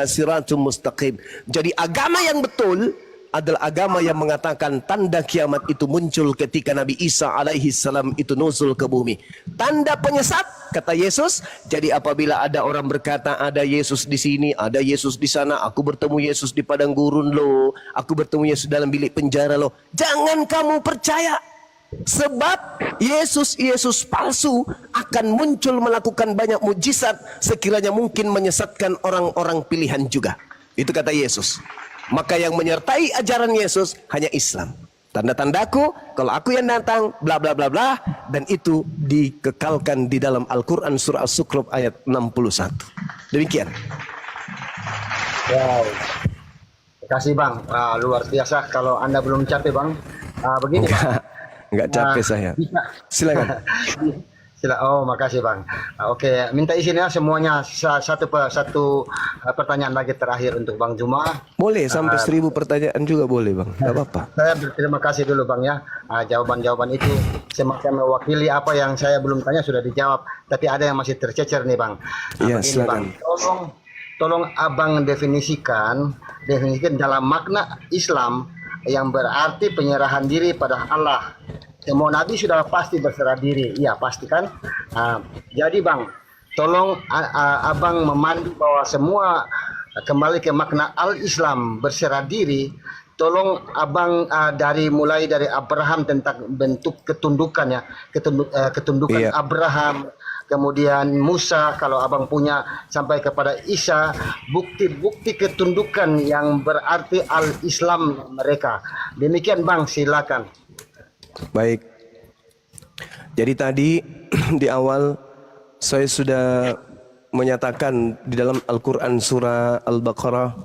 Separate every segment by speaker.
Speaker 1: siratum mustaqim. Jadi agama yang betul adalah agama yang mengatakan tanda kiamat itu muncul ketika Nabi Isa alaihi salam itu nuzul ke bumi. Tanda penyesat, kata Yesus. Jadi apabila ada orang berkata ada Yesus di sini, ada Yesus di sana, aku bertemu Yesus di padang gurun loh, aku bertemu Yesus dalam bilik penjara loh, jangan kamu percaya. Sebab Yesus palsu akan muncul melakukan banyak mujizat sekiranya mungkin menyesatkan orang-orang pilihan juga. Itu kata Yesus. Maka yang menyertai ajaran Yesus hanya Islam. Tanda-tandaku, kalau aku yang datang, bla bla bla bla, dan itu dikekalkan di dalam Al-Quran surah As-Zukhruf ayat 61. Demikian.
Speaker 2: Wow. Terima kasih Bang. Luar biasa. Kalau Anda belum capek Bang, begini.
Speaker 1: Enggak capek saya. Silakan.
Speaker 2: Oh, makasih Bang. Oke, minta izin ya semuanya satu pertanyaan lagi terakhir untuk Bang Juma.
Speaker 1: Boleh sampai 1000 pertanyaan juga boleh Bang. Enggak apa-apa.
Speaker 2: Saya berterima kasih dulu Bang ya. Jawaban-jawaban itu semacam mewakili apa yang saya belum tanya sudah dijawab. Tapi ada yang masih tercecer nih Bang.
Speaker 1: Iya, silakan.
Speaker 2: Bang. Tolong Abang definisikan dalam makna Islam yang berarti penyerahan diri pada Allah. Semua nabi sudah pasti berserah diri, iya pasti kan. Jadi Bang, tolong Abang memandu bahwa semua kembali ke makna al-Islam berserah diri. Tolong Abang mulai dari Abraham tentang bentuk ketundukannya, ketundukan
Speaker 1: iya.
Speaker 2: Abraham, kemudian Musa kalau Abang punya, sampai kepada Isa, bukti-bukti ketundukan yang berarti al-Islam mereka. Demikian Bang, silakan.
Speaker 1: Baik. Jadi tadi di awal saya sudah menyatakan di dalam Al-Quran surah Al-Baqarah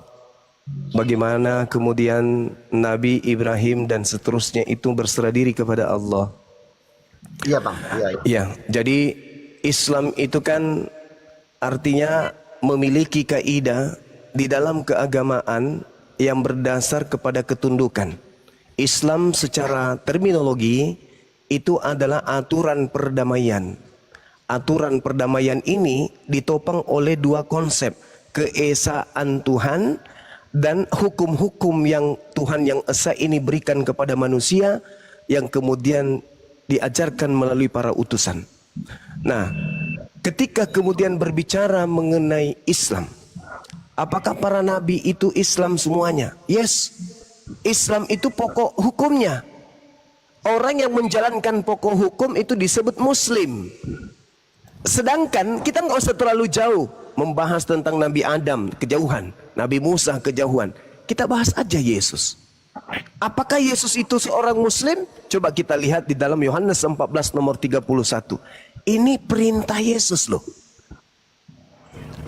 Speaker 1: bagaimana kemudian Nabi Ibrahim dan seterusnya itu berserah diri kepada Allah.
Speaker 2: Iya Bang.
Speaker 1: Iya. Jadi Islam itu kan artinya memiliki kaidah di dalam keagamaan yang berdasar kepada ketundukan. Islam secara terminologi itu adalah aturan perdamaian. Aturan perdamaian ini ditopang oleh dua konsep, keesaan Tuhan dan hukum-hukum yang Tuhan yang esa ini berikan kepada manusia yang kemudian diajarkan melalui para utusan. Nah, ketika kemudian berbicara mengenai Islam, apakah para nabi itu Islam semuanya? Yes. Islam itu pokok hukumnya. Orang yang menjalankan pokok hukum itu disebut Muslim. Sedangkan kita nggak usah terlalu jauh membahas tentang Nabi Adam kejauhan, Nabi Musa kejauhan. Kita bahas aja Yesus. Apakah Yesus itu seorang Muslim? Coba kita lihat di dalam Yohanes 14 nomor 31. Ini perintah Yesus loh.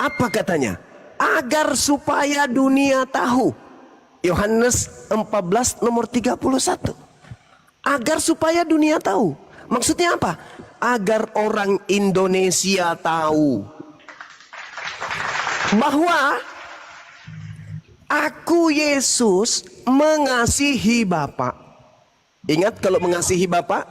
Speaker 1: Apa katanya? Agar supaya dunia tahu. Yohanes 14 nomor 31. Agar supaya dunia tahu. Maksudnya apa? Agar orang Indonesia tahu bahwa aku Yesus mengasihi Bapa. Ingat kalau mengasihi Bapa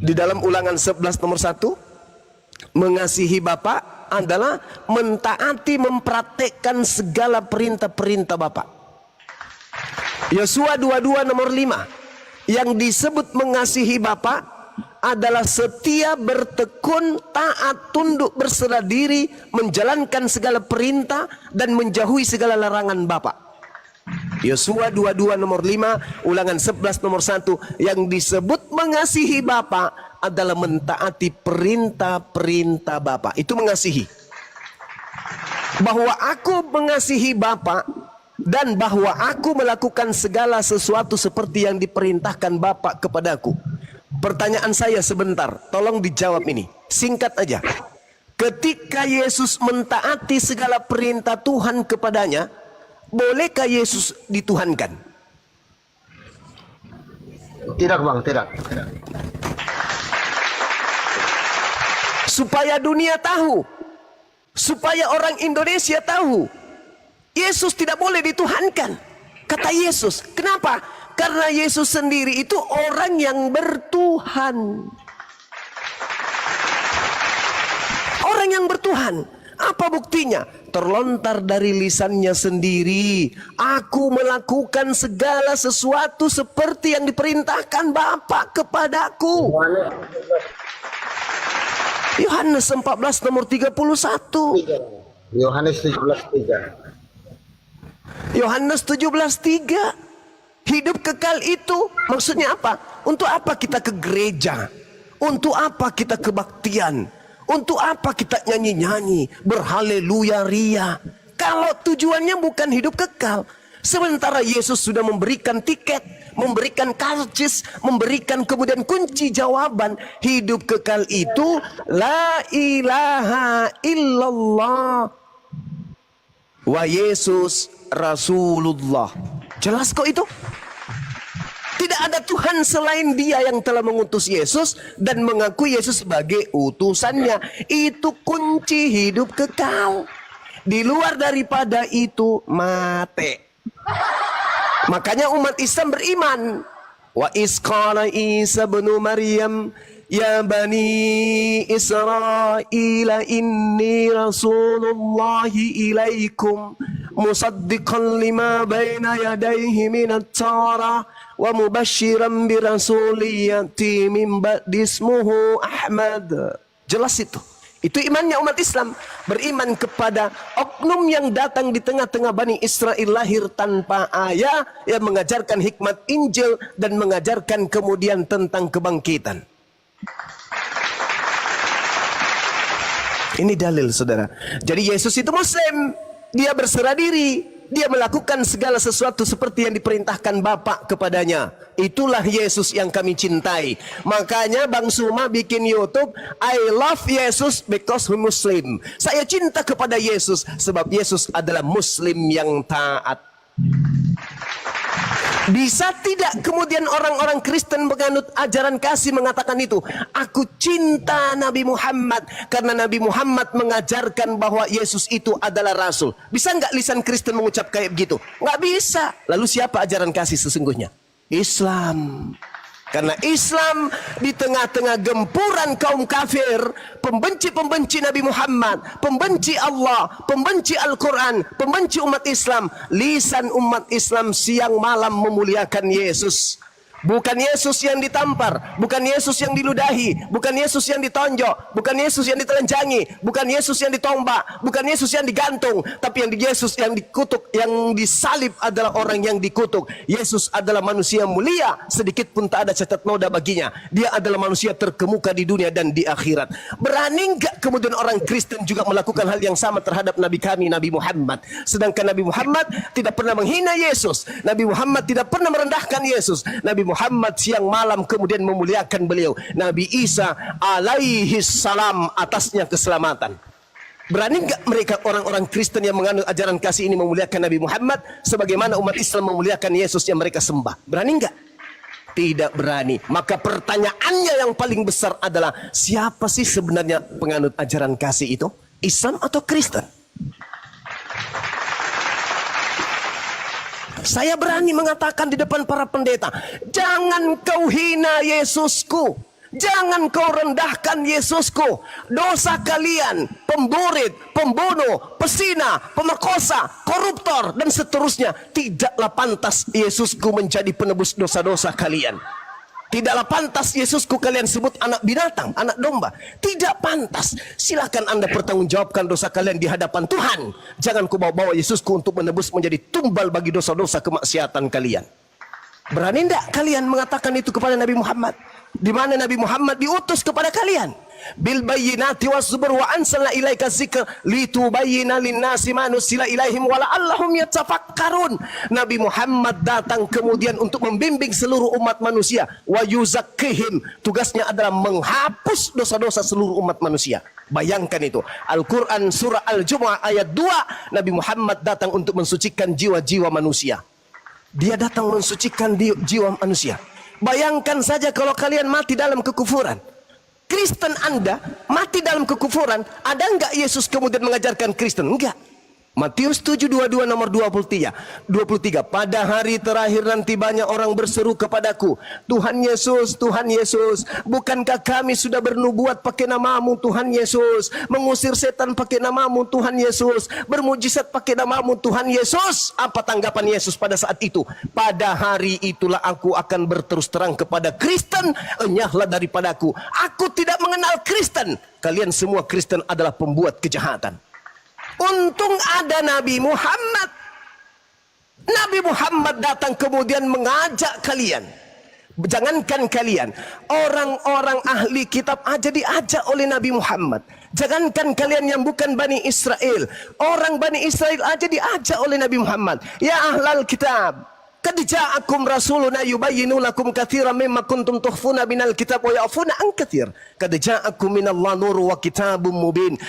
Speaker 1: di dalam Ulangan 11 nomor 1, mengasihi Bapa adalah mentaati, mempraktekkan segala perintah-perintah Bapa. Yosua 22 nomor 5, yang disebut mengasihi Bapa adalah setia, bertekun, taat, tunduk, berserah diri, menjalankan segala perintah dan menjauhi segala larangan Bapa. Yosua 22 nomor 5, Ulangan 11 nomor 1, yang disebut mengasihi Bapa adalah mentaati perintah-perintah Bapa. Itu mengasihi. Bahwa aku mengasihi Bapa dan bahwa aku melakukan segala sesuatu seperti yang diperintahkan Bapa kepadaku. Pertanyaan saya sebentar, tolong dijawab ini, singkat aja. Ketika Yesus mentaati segala perintah Tuhan kepadanya, bolehkah Yesus dituhankan?
Speaker 2: Tidak Bang, tidak.
Speaker 1: Supaya dunia tahu, supaya orang Indonesia tahu, Yesus tidak boleh dituhankan. Kata Yesus. Kenapa? Karena Yesus sendiri itu orang yang bertuhan. Orang yang bertuhan. Apa buktinya? Terlontar dari lisannya sendiri. Aku melakukan segala sesuatu seperti yang diperintahkan Bapa kepadaku. Yohanes 14 nomor 31.
Speaker 2: Yohanes 17:3.
Speaker 1: Yohanes 17:3. Hidup kekal itu maksudnya apa? Untuk apa kita ke gereja? Untuk apa kita kebaktian? Untuk apa kita nyanyi-nyanyi, berhaleluya ria? Kalau tujuannya bukan hidup kekal. Sementara Yesus sudah memberikan tiket, memberikan karcis, memberikan kemudian kunci jawaban. Hidup kekal itu la ilaha illallah wa Yesus Rasulullah. Jelas kok itu? Tidak ada Tuhan selain Dia yang telah mengutus Yesus dan mengaku Yesus sebagai utusannya. Itu kunci hidup kekal. Di luar daripada itu mati. Makanya umat Islam beriman. Wa isqala Isa bin Maryam ya bani Israel inni rasulullahi ilaikum musaddiqan lima baina yadayhi minat Taurah wa mubashiran bi rasuliyati min ba'di ismuhu Ahmad. Jelas itu. Itu imannya umat Islam. Beriman kepada oknum yang datang di tengah-tengah Bani Israel lahir tanpa ayah, yang mengajarkan hikmat Injil dan mengajarkan kemudian tentang kebangkitan. Ini dalil, saudara. Jadi Yesus itu Muslim. Dia berserah diri. Dia melakukan segala sesuatu seperti yang diperintahkan Bapa kepadanya. Itulah Yesus yang kami cintai. Makanya Bang Suma bikin YouTube, I love Jesus because we Muslim. Saya cinta kepada Yesus sebab Yesus adalah Muslim yang taat. Bisa tidak kemudian orang-orang Kristen menganut ajaran kasih mengatakan itu? Aku cinta Nabi Muhammad karena Nabi Muhammad mengajarkan bahwa Yesus itu adalah Rasul. Bisa nggak lisan Kristen mengucap kayak begitu? Nggak bisa. Lalu siapa ajaran kasih sesungguhnya? Islam. Karena Islam di tengah-tengah gempuran kaum kafir, pembenci-pembenci Nabi Muhammad, pembenci Allah, pembenci Al-Quran, pembenci umat Islam, lisan umat Islam siang malam memuliakan Yesus. Bukan Yesus yang ditampar, bukan Yesus yang diludahi, bukan Yesus yang ditonjok, bukan Yesus yang ditelanjangi, bukan Yesus yang ditombak, bukan Yesus yang digantung, tapi Yesus yang dikutuk, yang disalib adalah orang yang dikutuk. Yesus adalah manusia mulia, sedikit pun tak ada catat noda baginya. Dia adalah manusia terkemuka di dunia dan di akhirat. Berani enggak kemudian orang Kristen juga melakukan hal yang sama terhadap Nabi kami, Nabi Muhammad? Sedangkan Nabi Muhammad tidak pernah menghina Yesus. Nabi Muhammad tidak pernah merendahkan Yesus. Nabi Muhammad siang malam kemudian memuliakan beliau. Nabi Isa alaihi salam atasnya keselamatan. Berani enggak mereka orang-orang Kristen yang menganut ajaran kasih ini memuliakan Nabi Muhammad sebagaimana umat Islam memuliakan Yesus yang mereka sembah? Berani enggak? Tidak berani. Maka pertanyaannya yang paling besar adalah siapa sih sebenarnya penganut ajaran kasih itu? Islam atau Kristen? Saya berani mengatakan di depan para pendeta, jangan kau hina Yesusku, jangan kau rendahkan Yesusku. Dosa kalian, pemburit, pembunuh, pesina, pemerkosa, koruptor, dan seterusnya, tidaklah pantas Yesusku menjadi penebus dosa-dosa kalian. Tidaklah pantas Yesusku kalian sebut anak binatang, anak domba. Tidak pantas. Silakan Anda pertanggungjawabkan dosa kalian di hadapan Tuhan. Jangan ku bawa-bawa Yesusku untuk menebus menjadi tumbal bagi dosa-dosa kemaksiatan kalian. Berani tidak kalian mengatakan itu kepada Nabi Muhammad? Di mana Nabi Muhammad diutus kepada kalian? Bil bayyinati was-zubur wa anzalna ilaika dzikra litubayyana lin-nasi ma nuzila ilaihim wa la'allahum yatafakkarun. Nabi Muhammad datang kemudian untuk membimbing seluruh umat manusia, wa yuzakkihim. Tugasnya adalah menghapus dosa-dosa seluruh umat manusia. Bayangkan itu. Al-Qur'an surah Al-Jumu'ah ayat 2, Nabi Muhammad datang untuk mensucikan jiwa-jiwa manusia. Dia datang mensucikan jiwa manusia. Bayangkan saja kalau kalian mati dalam kekufuran. Kristen Anda mati dalam kekufuran, ada enggak Yesus kemudian mengajarkan Kristen? Enggak. Matius 7:22 nomor 23. Pada hari terakhir nanti banyak orang berseru kepadaku, Tuhan Yesus, Tuhan Yesus, bukankah kami sudah bernubuat pakai namamu Tuhan Yesus, mengusir setan pakai namamu Tuhan Yesus, bermujizat pakai namamu Tuhan Yesus? Apa tanggapan Yesus pada saat itu? Pada hari itulah aku akan berterus terang kepada Kristen, enyahlah daripadaku, aku tidak mengenal Kristen. Kalian semua Kristen adalah pembuat kejahatan. Untung ada Nabi Muhammad. Nabi Muhammad datang kemudian mengajak kalian. Jangankan kalian, orang-orang ahli kitab aja diajak oleh Nabi Muhammad. Jangankan kalian yang bukan Bani Israel, orang Bani Israel aja diajak oleh Nabi Muhammad. Ya ahlal kitab, qad ja'akum rasuluna yubayyinu lakum katsiran mimma kuntum tukhfuna minal kitab wa ya'funa an katsir. Qad ja'akum minallahi nurun wa kitabun mubin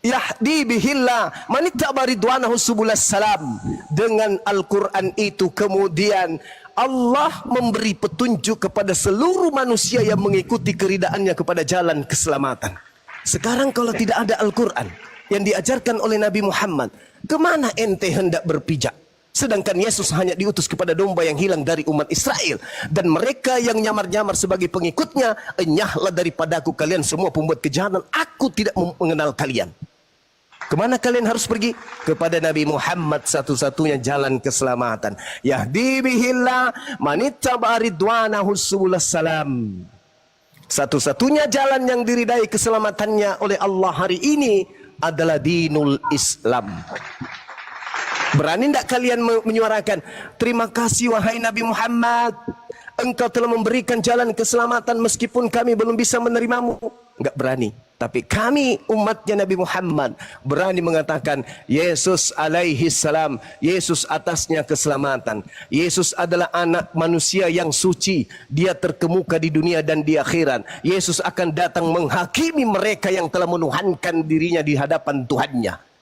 Speaker 1: yahdi bihillah manittaba ridwanahu subulas salam. Dengan Al-Quran itu kemudian Allah memberi petunjuk kepada seluruh manusia yang mengikuti keridaannya kepada jalan keselamatan. Sekarang kalau tidak ada Al-Quran yang diajarkan oleh Nabi Muhammad, kemana ente hendak berpijak? Sedangkan Yesus hanya diutus kepada domba yang hilang dari umat Israel. Dan mereka yang nyamar-nyamar sebagai pengikutnya, enyahlah daripadaku kalian semua pembuat kejahatan, aku tidak mengenal kalian. Kemana kalian harus pergi? Kepada Nabi Muhammad, satu-satunya jalan keselamatan. Yahdi bihillah manittaba ridwanahu subulas salam. Satu-satunya jalan yang diridai keselamatannya oleh Allah hari ini adalah dinul Islam. Berani tidak kalian menyuarakan, terima kasih wahai Nabi Muhammad, engkau telah memberikan jalan keselamatan meskipun kami belum bisa menerimamu? Enggak berani. Tapi kami umatnya Nabi Muhammad berani mengatakan, Yesus alaihi salam, Yesus atasnya keselamatan. Yesus adalah anak manusia yang suci. Dia terkemuka di dunia dan di akhirat. Yesus akan datang menghakimi mereka yang telah menuhankan dirinya di hadapan Tuhannya.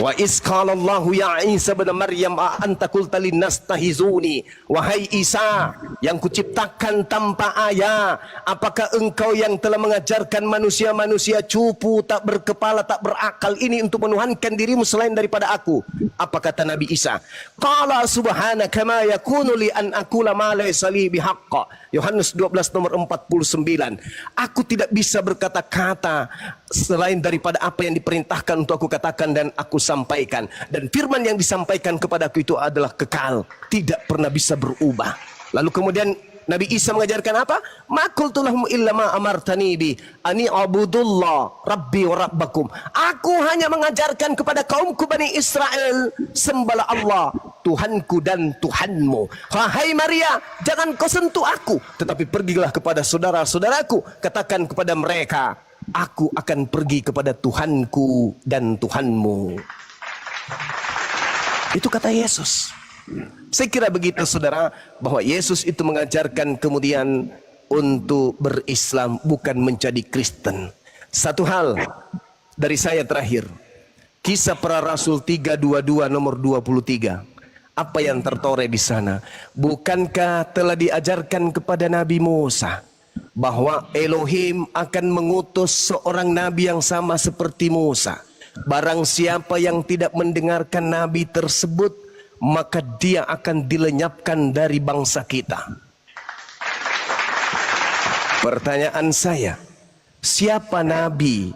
Speaker 1: Wa isqalallahu ya Isa bin Maryam a anta qulta linnas tahizuni, wahai Isa yang kuciptakan tanpa ayah, apakah engkau yang telah mengajarkan manusia-manusia cupu, tak berkepala, tak berakal ini untuk menuhankan dirimu selain daripada aku? Apa kata Nabi Isa? Qala subhanaka ma yakunu li an aqula ma laysa li bihaqqa. Yohanes 12 nomor 49. Aku tidak bisa berkata-kata selain daripada apa yang diperintahkan untuk aku katakan dan aku sampaikan. Dan firman yang disampaikan kepadaku itu adalah kekal, tidak pernah bisa berubah. Lalu kemudian Nabi Isa mengajarkan apa? Ma qultu lahum illa ma amartani bi ani abudullah rabbi wa rabbakum. Aku hanya mengajarkan kepada kaumku Bani Israel, sembahlah Allah, Tuhanku dan Tuhanmu. Wahai Maria, jangan kau sentuh aku, tetapi pergilah kepada saudara-saudaraku, katakan kepada mereka, aku akan pergi kepada Tuhanku dan Tuhanmu. Itu kata Yesus. Saya kira begitu saudara, bahwa Yesus itu mengajarkan kemudian untuk berislam, bukan menjadi Kristen. Satu hal dari saya terakhir, Kisah Para Rasul 3:22 nomor 23. Apa yang tertore di sana? Bukankah telah diajarkan kepada Nabi Musa bahwa Elohim akan mengutus seorang nabi yang sama seperti Musa? Barang siapa yang tidak mendengarkan nabi tersebut, maka dia akan dilenyapkan dari bangsa kita. Pertanyaan saya, siapa nabi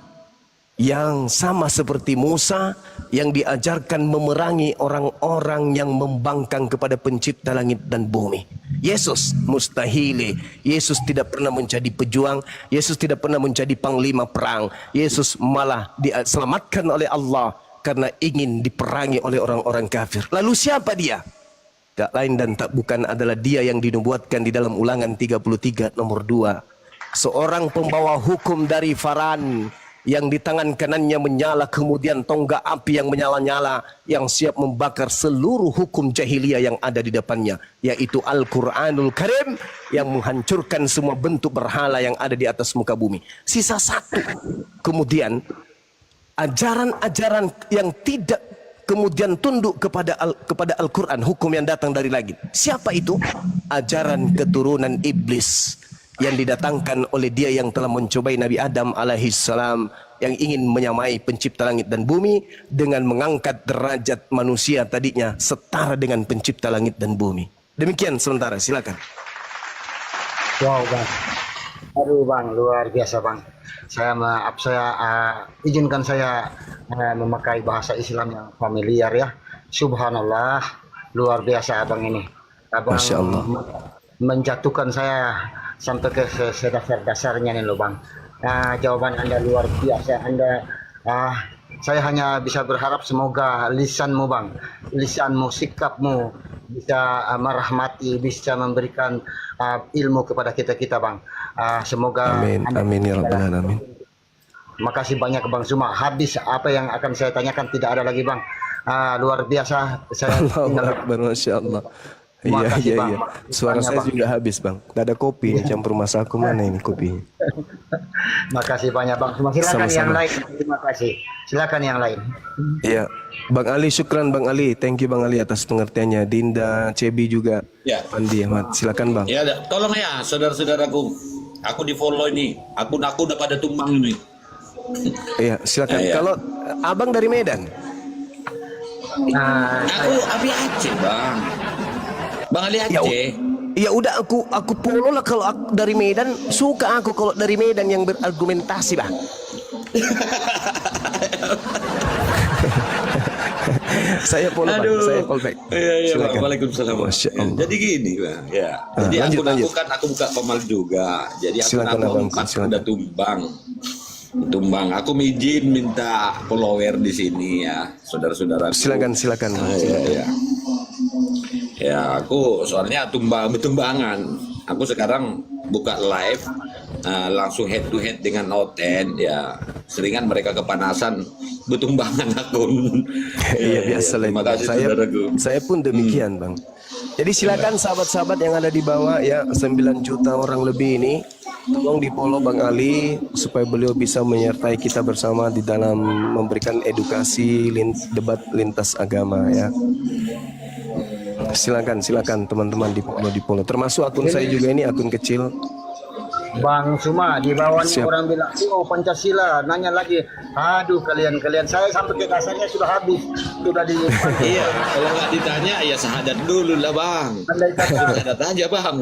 Speaker 1: yang sama seperti Musa yang diajarkan memerangi orang-orang yang membangkang kepada pencipta langit dan bumi? Yesus mustahil. Yesus tidak pernah menjadi pejuang. Yesus tidak pernah menjadi panglima perang. Yesus malah diselamatkan oleh Allah karena ingin diperangi oleh orang-orang kafir. Lalu siapa dia? Tak lain dan tak bukan adalah dia yang dinubuatkan di dalam Ulangan 33 nomor 2. Seorang pembawa hukum dari Faran, yang di tangan kanannya menyala kemudian tonggak api yang menyala-nyala, yang siap membakar seluruh hukum jahiliyah yang ada di depannya, yaitu Al-Quranul Karim, yang menghancurkan semua bentuk berhala yang ada di atas muka bumi. Sisa satu. Kemudian ajaran-ajaran yang tidak kemudian tunduk kepada Al-Quran, hukum yang datang dari langit. Siapa itu? Ajaran keturunan iblis yang didatangkan oleh dia yang telah mencobai Nabi Adam alaihissalam, yang ingin menyamai pencipta langit dan bumi dengan mengangkat derajat manusia tadinya setara dengan pencipta langit dan bumi. Demikian sementara, silakan.
Speaker 2: Wow bang, aduh bang, luar biasa bang. Saya maaf, saya izinkan saya memakai bahasa Islam yang familiar ya. Subhanallah, luar biasa abang ini. Abang
Speaker 1: Masya Allah.
Speaker 2: menjatuhkan saya sampai ke sedasar-dasarnya nih loh bang. Jawaban Anda luar biasa. Saya hanya bisa berharap semoga lisanmu bang, lisanmu, sikapmu bisa merahmati, bisa memberikan ilmu kepada kita bang. Semoga
Speaker 1: Amin, amin ya rabbal alamin.
Speaker 2: Makasih banyak bang Suma. Habis apa yang akan saya tanyakan, tidak ada lagi bang. Luar biasa. Saya
Speaker 1: Allahu Akbar, Masya Allah. Iya,
Speaker 2: Makasih,
Speaker 1: iya,
Speaker 2: Bang.
Speaker 1: iya. Suara
Speaker 2: Banyak,
Speaker 1: saya
Speaker 2: Bang.
Speaker 1: juga habis bang. Gak ada kopi nih, campur masak aku, mana ini kopinya?
Speaker 2: Makasih banyak bang Suma. Silakan
Speaker 1: Sama-sama.
Speaker 2: yang lain. Terima kasih. Silakan yang lain.
Speaker 1: Iya, Bang Ali, syukran Bang Ali. Thank you Bang Ali atas pengertiannya. Dinda, Cebi juga.
Speaker 3: Ya.
Speaker 1: Andi Ahmad, silakan Bang.
Speaker 3: Ya, tolong ya saudara-saudaraku. Aku di follow ini. Akun-akun udah pada tumbang ini.
Speaker 1: Iya, silakan.
Speaker 3: Ya, ya.
Speaker 1: Kalau Abang dari Medan,
Speaker 3: Aku Abi Aceh, Bang. Bang Ali
Speaker 1: ya,
Speaker 3: Aceh.
Speaker 1: ya udah aku follow lah. Kalau aku dari Medan, suka aku kalau dari Medan yang berargumentasi Bang. Saya follow Bang, saya follow back.
Speaker 3: Iya, iya, Bang.
Speaker 1: Silakan.
Speaker 3: Waalaikumsalam. Bang.
Speaker 1: Masya
Speaker 3: Ya,
Speaker 1: Allah.
Speaker 3: jadi gini, Bang. Ya. Jadi
Speaker 1: lanjut,
Speaker 3: aku
Speaker 1: lanjut.
Speaker 3: kan aku buka komal juga. Jadi aku
Speaker 1: Silakan, Abang.
Speaker 3: empat
Speaker 1: Silakan.
Speaker 3: udah tumbang. Tumbang. Aku izin minta follower di sini ya, saudara-saudara.
Speaker 1: Silakan Bang.
Speaker 3: Iya, iya. Ya, aku soalnya tumbangan. Aku sekarang buka live langsung head to head dengan Oten ya. Seringan mereka kepanasan bertumbangan akun.
Speaker 1: Iya, biasa lah.
Speaker 3: Terima kasih saudaraku.
Speaker 1: Saya pun demikian Bang. Jadi silakan sahabat-sahabat yang ada di bawah ya, 9 juta orang lebih ini, tolong di follow Bang Ali supaya beliau bisa menyertai kita bersama di dalam memberikan edukasi debat lintas agama ya. Silakan teman-teman di follow. Termasuk akun saya juga ini, akun kecil.
Speaker 2: Bang Suma di bawah ini
Speaker 1: Siap.
Speaker 2: orang bilang, oh Pancasila, nanya lagi, aduh kalian saya sampai ke dasarnya sudah habis, sudah di.
Speaker 3: Iya, kalau nggak ditanya ya sahadat dulu lah Bang.
Speaker 2: Andai kata,
Speaker 3: Sahadat aja Bang.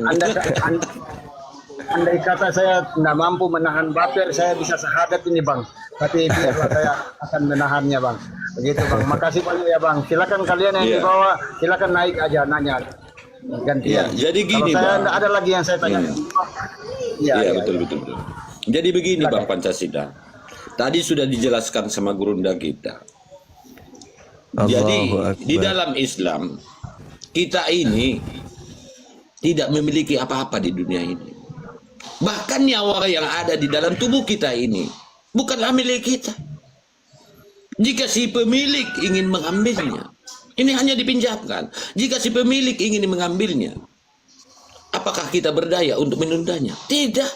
Speaker 2: andai kata saya tidak mampu menahan baper, saya bisa syahadat ini bang. Tapi biarlah saya akan menahannya bang. Begitu bang. Makasih banyak ya bang. Silakan kalian yang di
Speaker 3: Iya.
Speaker 2: bawah, silakan naik aja nanya. Gantian.
Speaker 3: Iya, jadi gini,
Speaker 2: Kalau saya
Speaker 3: Bang.
Speaker 2: tidak ada lagi yang saya tanya. Iya,
Speaker 3: Iya,
Speaker 2: iya,
Speaker 3: betul. Jadi begini
Speaker 2: Silakan.
Speaker 3: Bang Pancasila. Tadi sudah dijelaskan sama gurunda kita. Jadi
Speaker 1: Allahu
Speaker 3: di
Speaker 1: Akbar.
Speaker 3: dalam Islam kita ini tidak memiliki apa-apa di dunia ini. Bahkan nyawa yang ada di dalam tubuh kita ini bukanlah milik kita. Jika si pemilik ingin mengambilnya, ini hanya dipinjamkan. Jika si pemilik ingin mengambilnya, apakah kita berdaya untuk menundanya? Tidak.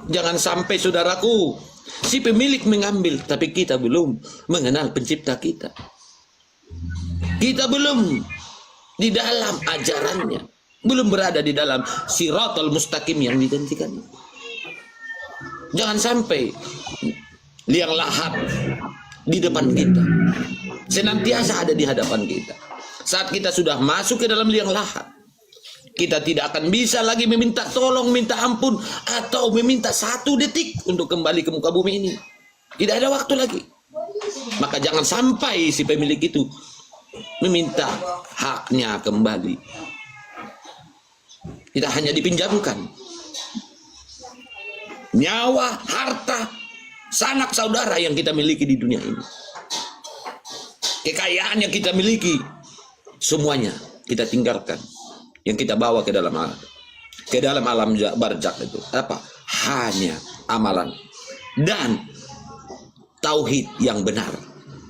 Speaker 3: Jangan sampai saudaraku, si pemilik mengambil, tapi kita belum mengenal pencipta kita. Kita belum di dalam ajarannya, belum berada di dalam siratal mustaqim yang dijanjikan. Jangan sampai liang lahat di depan kita, senantiasa ada di hadapan kita. Saat kita sudah masuk ke dalam liang lahat, kita tidak akan bisa lagi meminta tolong, minta ampun, atau meminta 1 detik untuk kembali ke muka bumi ini. Tidak ada waktu lagi. Maka jangan sampai si pemilik itu meminta haknya kembali. Kita hanya dipinjamkan nyawa, harta, sanak saudara yang kita miliki di dunia ini. Kekayaan yang kita miliki, semuanya kita tinggalkan. Yang kita bawa ke dalam alam barzakh itu apa? Hanya amalan dan tauhid yang benar.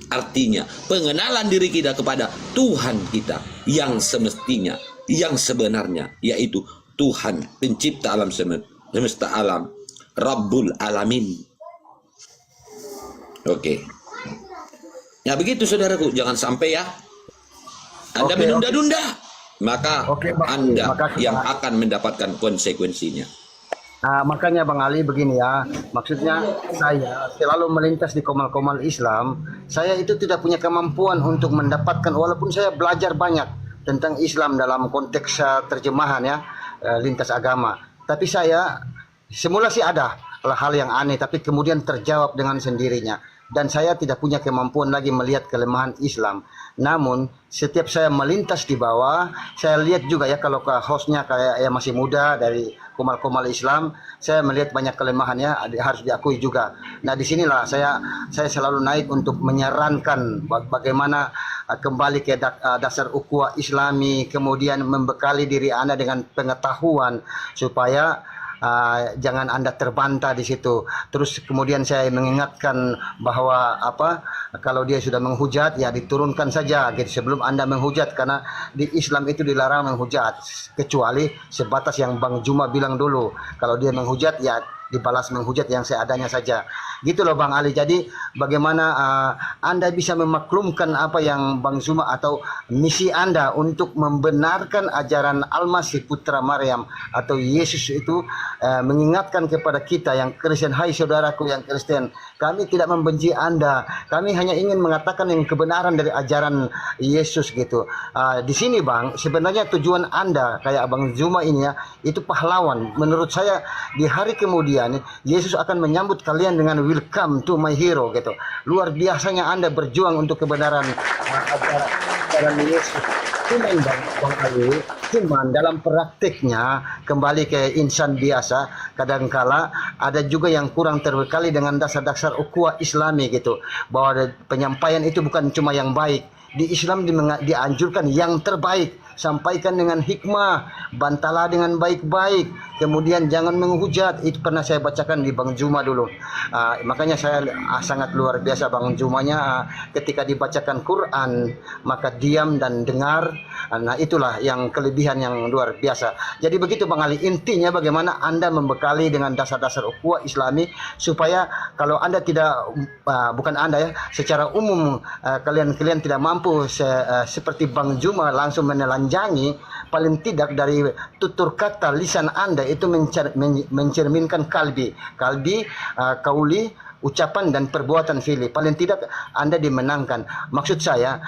Speaker 3: Artinya pengenalan diri kita kepada Tuhan kita yang semestinya, yang sebenarnya, yaitu Tuhan pencipta alam semesta alam, Rabbul Alamin. Oke. Ya begitu saudaraku, jangan sampai ya Anda
Speaker 2: Oke,
Speaker 3: menunda-nunda, maka
Speaker 2: Oke, Bang.
Speaker 3: Anda
Speaker 2: Makasih,
Speaker 3: yang
Speaker 2: Bang.
Speaker 3: akan mendapatkan konsekuensinya.
Speaker 2: Makanya Bang Ali begini ya, maksudnya saya selalu melintas di komal-komal Islam. Saya itu tidak punya kemampuan untuk mendapatkan, walaupun saya belajar banyak tentang Islam dalam konteks terjemahan ya, lintas agama. Tapi saya semula sih ada hal-hal yang aneh, tapi kemudian terjawab dengan sendirinya. Dan saya tidak punya kemampuan lagi melihat kelemahan Islam. Namun setiap saya melintas di bawah, saya lihat juga ya, kalau ke hostnya kayak yang masih muda dari Komal-Komal Islam, saya melihat banyak kelemahannya, harus diakui juga. Nah disinilah saya selalu naik untuk menyarankan bagaimana kembali ke dasar ukhuwah Islami, kemudian membekali diri Anda dengan pengetahuan supaya jangan Anda terbantah di situ. Terus kemudian saya mengingatkan bahwa kalau dia sudah menghujat ya diturunkan saja gitu sebelum Anda menghujat, karena di Islam itu dilarang menghujat kecuali sebatas yang Bang Juma bilang dulu. Kalau dia menghujat ya dibalas menghujat yang seadanya saja. Gitu loh Bang Ali. Jadi bagaimana Anda bisa memaklumkan apa yang Bang Zuma atau misi Anda untuk membenarkan ajaran Al-Masih Putra Maryam atau Yesus itu, mengingatkan kepada kita yang Kristen, hai saudaraku yang Kristen, kami tidak membenci Anda, kami hanya ingin mengatakan yang kebenaran dari ajaran Yesus gitu. Di sini Bang, sebenarnya tujuan Anda kayak Bang Zuma ini ya, itu pahlawan. Menurut saya di hari kemudian Yesus akan menyambut kalian dengan welcome to my hero gitu. Luar biasanya Anda berjuang untuk kebenaran ajaran Yesus. Bang Ali, cuman dalam praktiknya kembali ke insan biasa, kadangkala ada juga yang kurang terbekali dengan dasar-dasar ukhuwah Islami gitu, bahwa penyampaian itu bukan cuma yang baik. Di Islam dianjurkan yang terbaik, sampaikan dengan hikmah, bantalah dengan baik-baik, kemudian jangan menghujat. Itu pernah saya bacakan di Bang Juma dulu. Makanya saya sangat luar biasa Bang Jumanya, ketika dibacakan Quran maka diam dan dengar. Nah itulah yang kelebihan yang luar biasa. Jadi begitu Bang Ali, intinya bagaimana Anda membekali dengan dasar-dasar ukhuwah Islami, supaya kalau Anda tidak, bukan Anda ya, secara umum kalian tidak mampu seperti Bang Juma langsung menelanjangi, paling tidak dari tutur kata lisan Anda itu mencerminkan kalbi, kauli, ucapan dan perbuatan fi'li. Paling tidak Anda dimenangkan. Maksud saya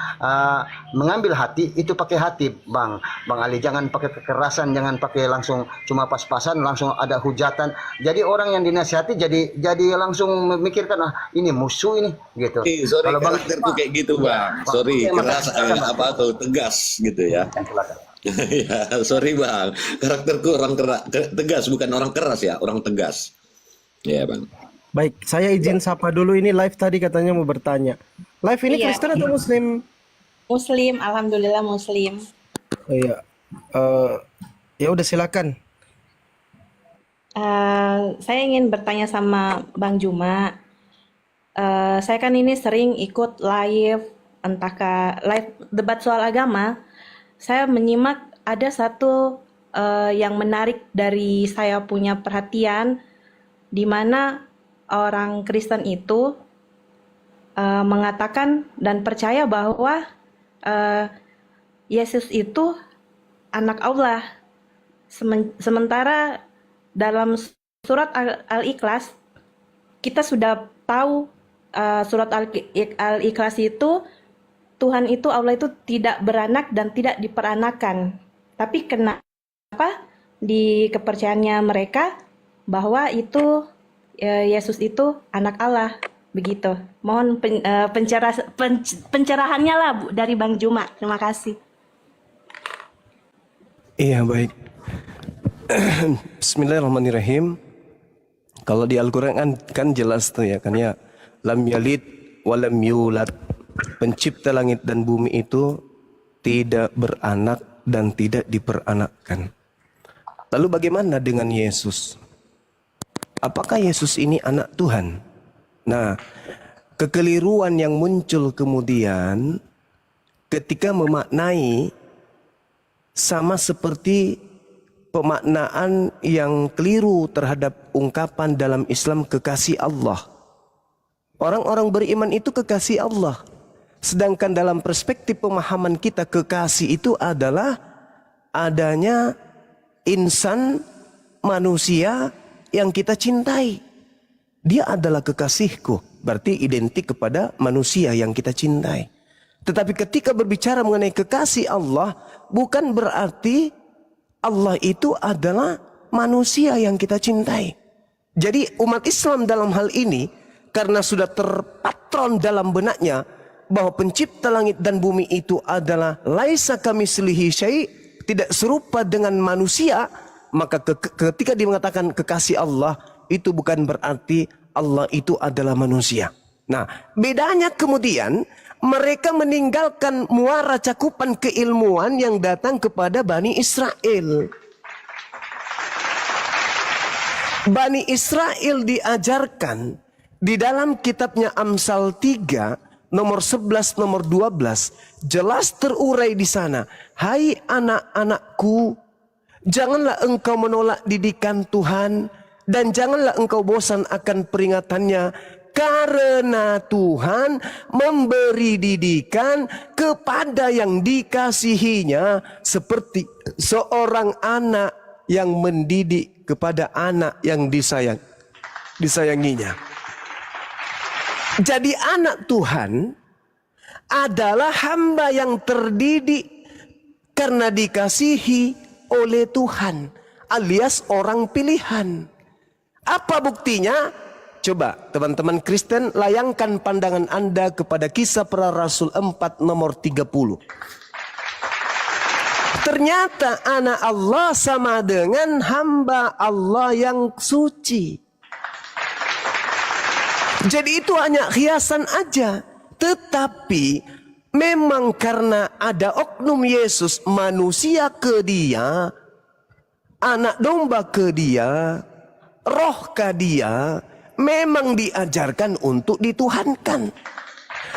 Speaker 2: mengambil hati itu pakai hati Bang Ali. Jangan pakai kekerasan, jangan pakai langsung cuma pas-pasan, langsung ada hujatan. Jadi orang yang dinasihati jadi langsung memikirkan ini musuh ini gitu.
Speaker 3: Sorry,
Speaker 2: kalau
Speaker 3: karakterku kayak gitu Bang. Sorry, keras tegas gitu ya. Ya, sorry Bang. Karakterku orang tegas, bukan orang keras ya, orang tegas. Ya Bang.
Speaker 4: Baik, saya izin sapa dulu, ini live tadi katanya mau bertanya. Live ini
Speaker 5: Iya.
Speaker 4: Kristen atau Muslim?
Speaker 5: Muslim, alhamdulillah Muslim.
Speaker 4: Oh, iya. Ya udah silakan.
Speaker 5: Saya ingin bertanya sama Bang Juma. Saya kan ini sering ikut live, live debat soal agama. Saya menyimak ada satu yang menarik dari saya punya perhatian, di mana orang Kristen itu mengatakan dan percaya bahwa Yesus itu anak Allah. Sementara dalam surat Al-Ikhlas kita sudah tahu, surat Al-Ikhlas itu Tuhan itu, Allah itu tidak beranak dan tidak diperanakan. Tapi kenapa di kepercayaannya mereka bahwa itu Yesus itu anak Allah, begitu. Mohon pencerahannya lah Bu, dari Bang Juma. Terima kasih.
Speaker 1: Iya baik. Bismillahirrahmanirrahim. Kalau di Al-Quran kan jelas tuh ya kan ya, lam yalid walam yulad. Pencipta langit dan bumi itu tidak beranak dan tidak diperanakkan. Lalu bagaimana dengan Yesus? Apakah Yesus ini anak Tuhan? Nah, kekeliruan yang muncul kemudian ketika memaknai sama seperti pemaknaan yang keliru terhadap ungkapan dalam Islam kekasih Allah. Orang-orang beriman itu kekasih Allah. Sedangkan dalam perspektif pemahaman kita, kekasih itu adalah adanya insan, manusia yang kita cintai. Dia adalah kekasihku. Berarti identik kepada manusia yang kita cintai. Tetapi ketika berbicara mengenai kekasih Allah, bukan berarti Allah itu adalah manusia yang kita cintai. Jadi umat Islam dalam hal ini, karena sudah terpatron dalam benaknya bahwa pencipta langit dan bumi itu adalah laisa kamitslihi syai', tidak serupa dengan manusia, maka ketika dia mengatakan kekasih Allah, itu bukan berarti Allah itu adalah manusia. Nah, bedanya kemudian mereka meninggalkan muara cakupan keilmuan yang datang kepada Bani Israel. Bani Israel diajarkan di dalam kitabnya Amsal 3 nomor 11 nomor 12 jelas terurai di sana, hai anak-anakku, janganlah engkau menolak didikan Tuhan dan janganlah engkau bosan akan peringatannya, karena Tuhan memberi didikan kepada yang dikasihinya seperti seorang anak yang mendidik kepada anak yang disayanginya. Jadi anak Tuhan adalah hamba yang terdidik karena dikasihi oleh Tuhan, alias orang pilihan. Apa buktinya? Coba teman-teman Kristen layangkan pandangan Anda kepada Kisah Para Rasul 4 nomor 30. Ternyata anak Allah sama dengan hamba Allah yang suci. Jadi itu hanya hiasan aja. Tetapi memang karena ada oknum Yesus, manusia ke dia, anak domba ke dia, roh ke dia, memang diajarkan untuk dituhankan.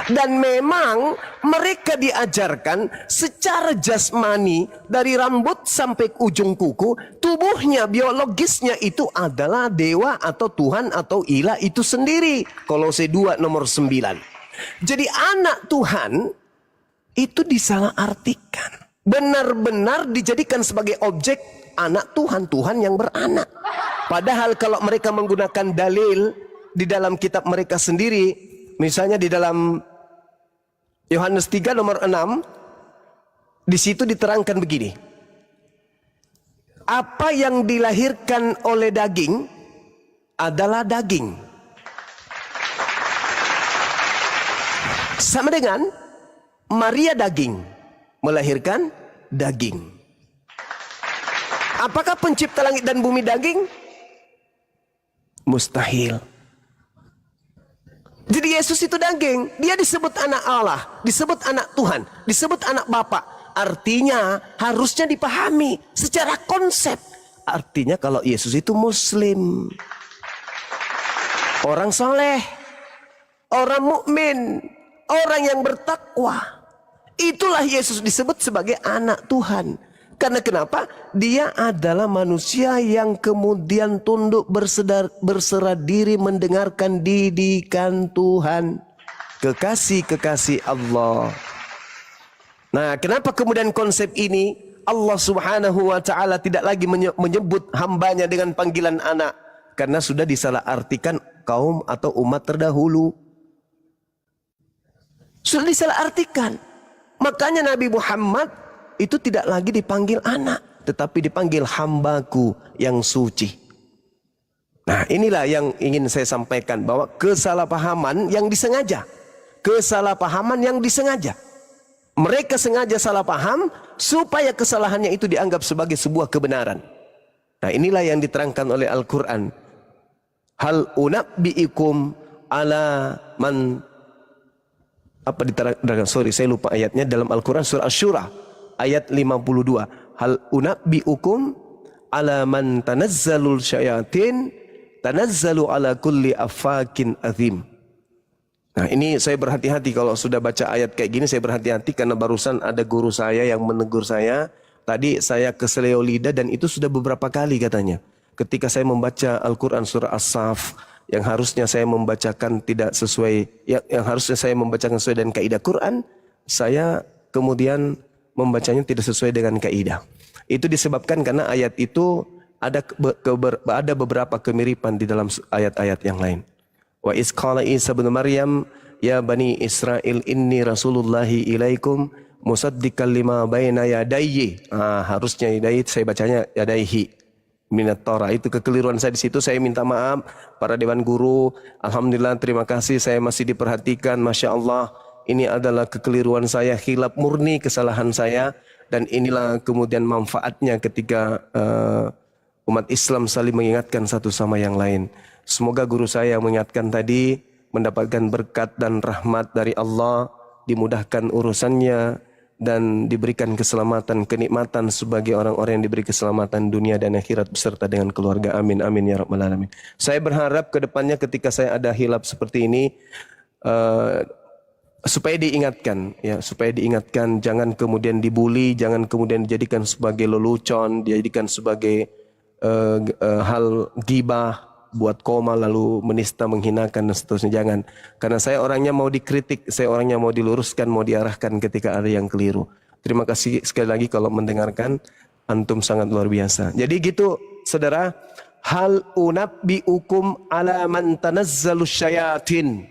Speaker 1: Dan memang mereka diajarkan secara jasmani dari rambut sampai ujung kuku, tubuhnya, biologisnya itu adalah dewa atau Tuhan atau ilah itu sendiri. Kolose 2 nomor 9. Jadi anak Tuhan itu disalahartikan. Benar-benar dijadikan sebagai objek anak Tuhan, Tuhan yang beranak. Padahal kalau mereka menggunakan dalil di dalam kitab mereka sendiri, misalnya di dalam Yohanes 3 nomor 6, di situ diterangkan begini. Apa yang dilahirkan oleh daging adalah daging. Sama dengan Maria daging, melahirkan daging. Apakah pencipta langit dan bumi daging? Mustahil. Jadi Yesus itu daging. Dia disebut anak Allah, disebut anak Tuhan, disebut anak Bapa. Artinya harusnya dipahami secara konsep. Artinya kalau Yesus itu Muslim, orang soleh, orang mukmin, orang yang bertakwa. Itulah Yesus disebut sebagai anak Tuhan. Karena kenapa? Dia adalah manusia yang kemudian tunduk berserah diri mendengarkan didikan Tuhan. Kekasih-kekasih Allah. Nah, kenapa kemudian konsep ini Allah Subhanahu wa ta'ala tidak lagi menyebut hambanya dengan panggilan anak? Karena sudah disalahartikan kaum atau umat terdahulu. Sudah disalahartikan. Makanya Nabi Muhammad itu tidak lagi dipanggil anak, tetapi dipanggil hambaku yang suci. Nah, inilah yang ingin saya sampaikan, bahwa kesalahpahaman yang disengaja. Kesalahpahaman yang disengaja. Mereka sengaja salah paham supaya kesalahannya itu dianggap sebagai sebuah kebenaran. Nah, inilah yang diterangkan oleh Al-Quran. Hal unabbi'ikum ala man, apa diterangkan? Sorry, saya lupa ayatnya dalam Al-Quran surah Asy-Syura ayat 52. Hal unabbi'ukum ala man tanazzalul syayatin tanazzalu ala kulli afakin azim. Nah, ini saya berhati-hati kalau sudah baca ayat kayak gini, saya berhati-hati karena barusan ada guru saya yang menegur saya. Tadi saya keseleo lidah dan itu sudah beberapa kali katanya. Ketika saya membaca Al-Quran surah As-Saff yang harusnya saya membacakan tidak sesuai, yang harusnya saya membacakan sesuai dengan kaidah Quran, saya kemudian membacanya tidak sesuai dengan kaidah. Itu disebabkan karena ayat itu ada beberapa kemiripan di dalam ayat-ayat yang lain. Wa iz qala Isa bin Maryam ya bani Israel inni rasulullahi ilaikum musaddiqan lima baina yadayhi. Harusnya yadayhi, saya bacanya yadaihi minat Torah. Itu kekeliruan saya di situ. Saya minta maaf para dewan guru. Alhamdulillah, terima kasih, saya masih diperhatikan. Masya Allah, ini adalah kekeliruan saya, khilaf murni kesalahan saya. Dan inilah kemudian manfaatnya ketika umat Islam saling mengingatkan satu sama yang lain. Semoga guru saya yang mengingatkan tadi mendapatkan berkat dan rahmat dari Allah, dimudahkan urusannya, dan diberikan keselamatan, kenikmatan sebagai orang-orang yang diberi keselamatan dunia dan akhirat beserta dengan keluarga. Amin, amin ya rabbal alamin. Saya berharap ke depannya ketika saya ada hilaf seperti ini, supaya diingatkan, ya, supaya diingatkan, jangan kemudian dibully, jangan kemudian dijadikan sebagai lelucon, dijadikan sebagai hal gibah, buat koma lalu menista, menghinakan dan seterusnya. Jangan, karena saya orangnya mau dikritik, saya orangnya mau diluruskan, mau diarahkan ketika ada yang keliru. Terima kasih sekali lagi kalau mendengarkan, antum sangat luar biasa. Jadi gitu saudara, hal unabbiukum ala man tanazzalu syayatin,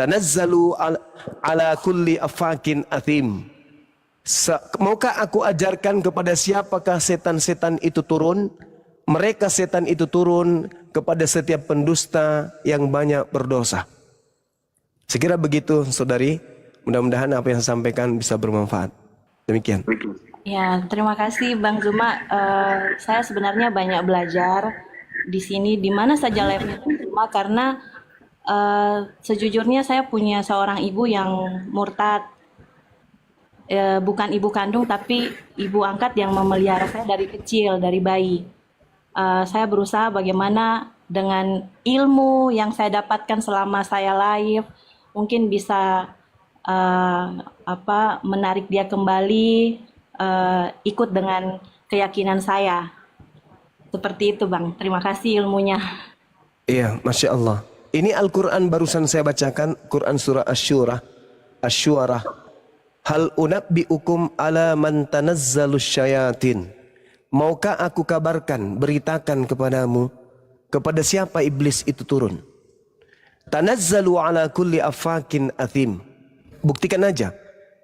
Speaker 1: tanazzalu ala kulli afakin athim. Maukah aku ajarkan kepada siapakah setan-setan itu turun? Mereka setan itu turun kepada setiap pendusta yang banyak berdosa. Sekira begitu saudari, mudah-mudahan apa yang saya sampaikan bisa bermanfaat. Demikian.
Speaker 5: Ya, terima kasih Bang Zuma. Saya sebenarnya banyak belajar di sini, di mana saja live-nya Zuma, karena sejujurnya saya punya seorang ibu yang murtad. Bukan ibu kandung, tapi ibu angkat yang memelihara saya dari kecil, dari bayi. Saya berusaha bagaimana dengan ilmu yang saya dapatkan selama saya live, mungkin bisa menarik dia kembali ikut dengan keyakinan saya. Seperti itu Bang, terima kasih ilmunya.
Speaker 1: Iya, Masya Allah. Ini Al-Quran barusan saya bacakan, Quran surah Asy-Syu'ara. Hal unabbiukum ala man tanazzalus syayatin. Maukah aku kabarkan, beritakan kepadamu, kepada siapa iblis itu turun? Tanazzalu ala kulli afakin athim. Buktikan aja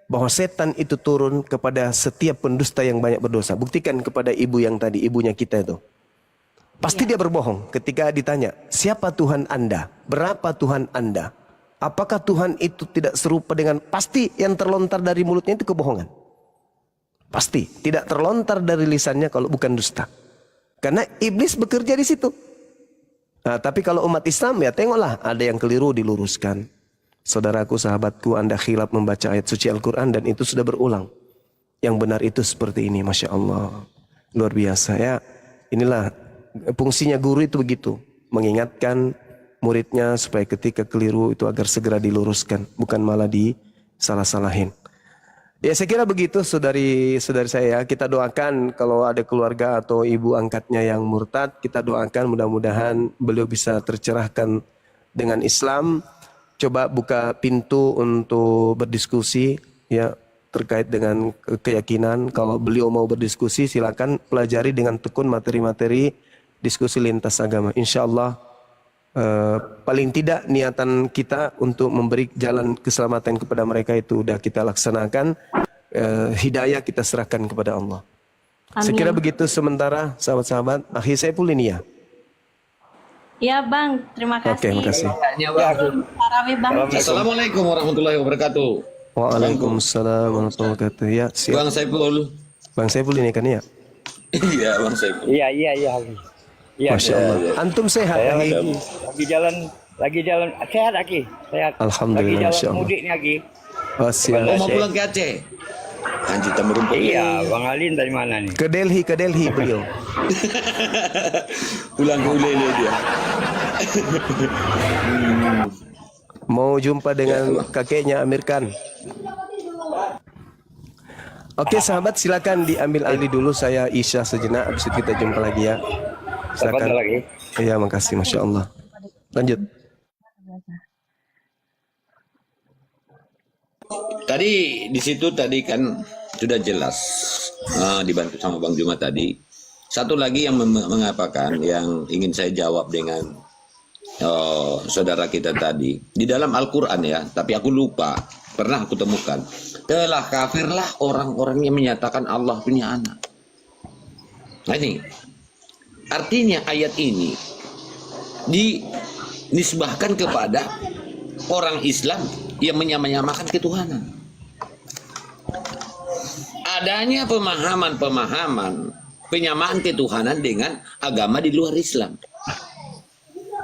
Speaker 1: bahwa setan itu turun kepada setiap pendusta yang banyak berdosa. Buktikan kepada ibu yang tadi, ibunya kita itu. Pasti dia berbohong ketika ditanya, siapa Tuhan Anda? Berapa Tuhan Anda? Apakah Tuhan itu tidak serupa dengan, pasti yang terlontar dari mulutnya itu kebohongan. Pasti tidak terlontar dari lisannya kalau bukan dusta. Karena iblis bekerja di situ. Nah, tapi kalau umat Islam ya tengoklah, ada yang keliru diluruskan. Saudaraku, sahabatku, Anda khilaf membaca ayat suci Al-Quran dan itu sudah berulang. Yang benar itu seperti ini, Masya Allah. Luar biasa ya. Inilah fungsinya guru itu begitu. Mengingatkan muridnya supaya ketika keliru itu agar segera diluruskan. Bukan malah disalah-salahin. Ya saya kira begitu saudari-saudari saya. Kita doakan kalau ada keluarga atau ibu angkatnya yang murtad, kita doakan mudah-mudahan beliau bisa tercerahkan dengan Islam. Coba buka pintu untuk berdiskusi ya terkait dengan keyakinan. Kalau beliau mau berdiskusi silakan pelajari dengan tekun materi-materi diskusi lintas agama. Insya Allah paling tidak niatan kita untuk memberi jalan keselamatan kepada mereka itu sudah kita laksanakan. Hidayah kita serahkan kepada Allah.
Speaker 5: Amin.
Speaker 1: Sekira begitu sementara sahabat-sahabat. Akhi Saiful ini ya.
Speaker 5: Ya Bang, terima kasih.
Speaker 1: Oke, makasih.
Speaker 5: Tarawih Bang.
Speaker 3: Assalamualaikum warahmatullahi wabarakatuh.
Speaker 1: Waalaikumsalam warahmatullahi wabarakatuh. Ya, siap.
Speaker 3: Bang Saiful.
Speaker 1: Bang Saiful ini kan ya.
Speaker 3: Iya Bang Saiful.
Speaker 6: Iya.
Speaker 1: Masya Allah. Antum sehat
Speaker 6: Saya
Speaker 1: Akhi?
Speaker 6: lagi jalan sehat Aki. Sehat.
Speaker 1: Alhamdulillah,
Speaker 6: Lagi
Speaker 1: Masya
Speaker 6: jalan
Speaker 1: Allah.
Speaker 6: mudik nih Aki.
Speaker 1: Oh, siap.
Speaker 3: Oh mau pulang ke Aceh? Anjir tambah rumput.
Speaker 6: Iya, Bang Alin dari mana nih?
Speaker 1: Ke Delhi beliau.
Speaker 3: Pulang ke Ulele dia.
Speaker 1: Mau jumpa dengan kakeknya Amir Khan. Oke sahabat, silakan diambil alih dulu, saya isya sejenak, habis itu kita jumpa lagi ya. Silakan.
Speaker 6: Tafadhal lagi.
Speaker 1: Iya, makasih, Masya Allah. Lanjut.
Speaker 3: Tadi di situ tadi kan sudah jelas dibantu sama Bang Juma tadi. satu lagi yang mengatakan, yang ingin saya jawab dengan saudara kita tadi. Di dalam Al-Quran ya, tapi aku lupa, pernah aku temukan. Telah kafirlah orang-orang yang menyatakan Allah punya anak. Nah ini, artinya ayat ini dinisbahkan kepada orang Islam yang menyamakan ketuhanan. Adanya pemahaman penyamaan ketuhanan dengan agama di luar Islam.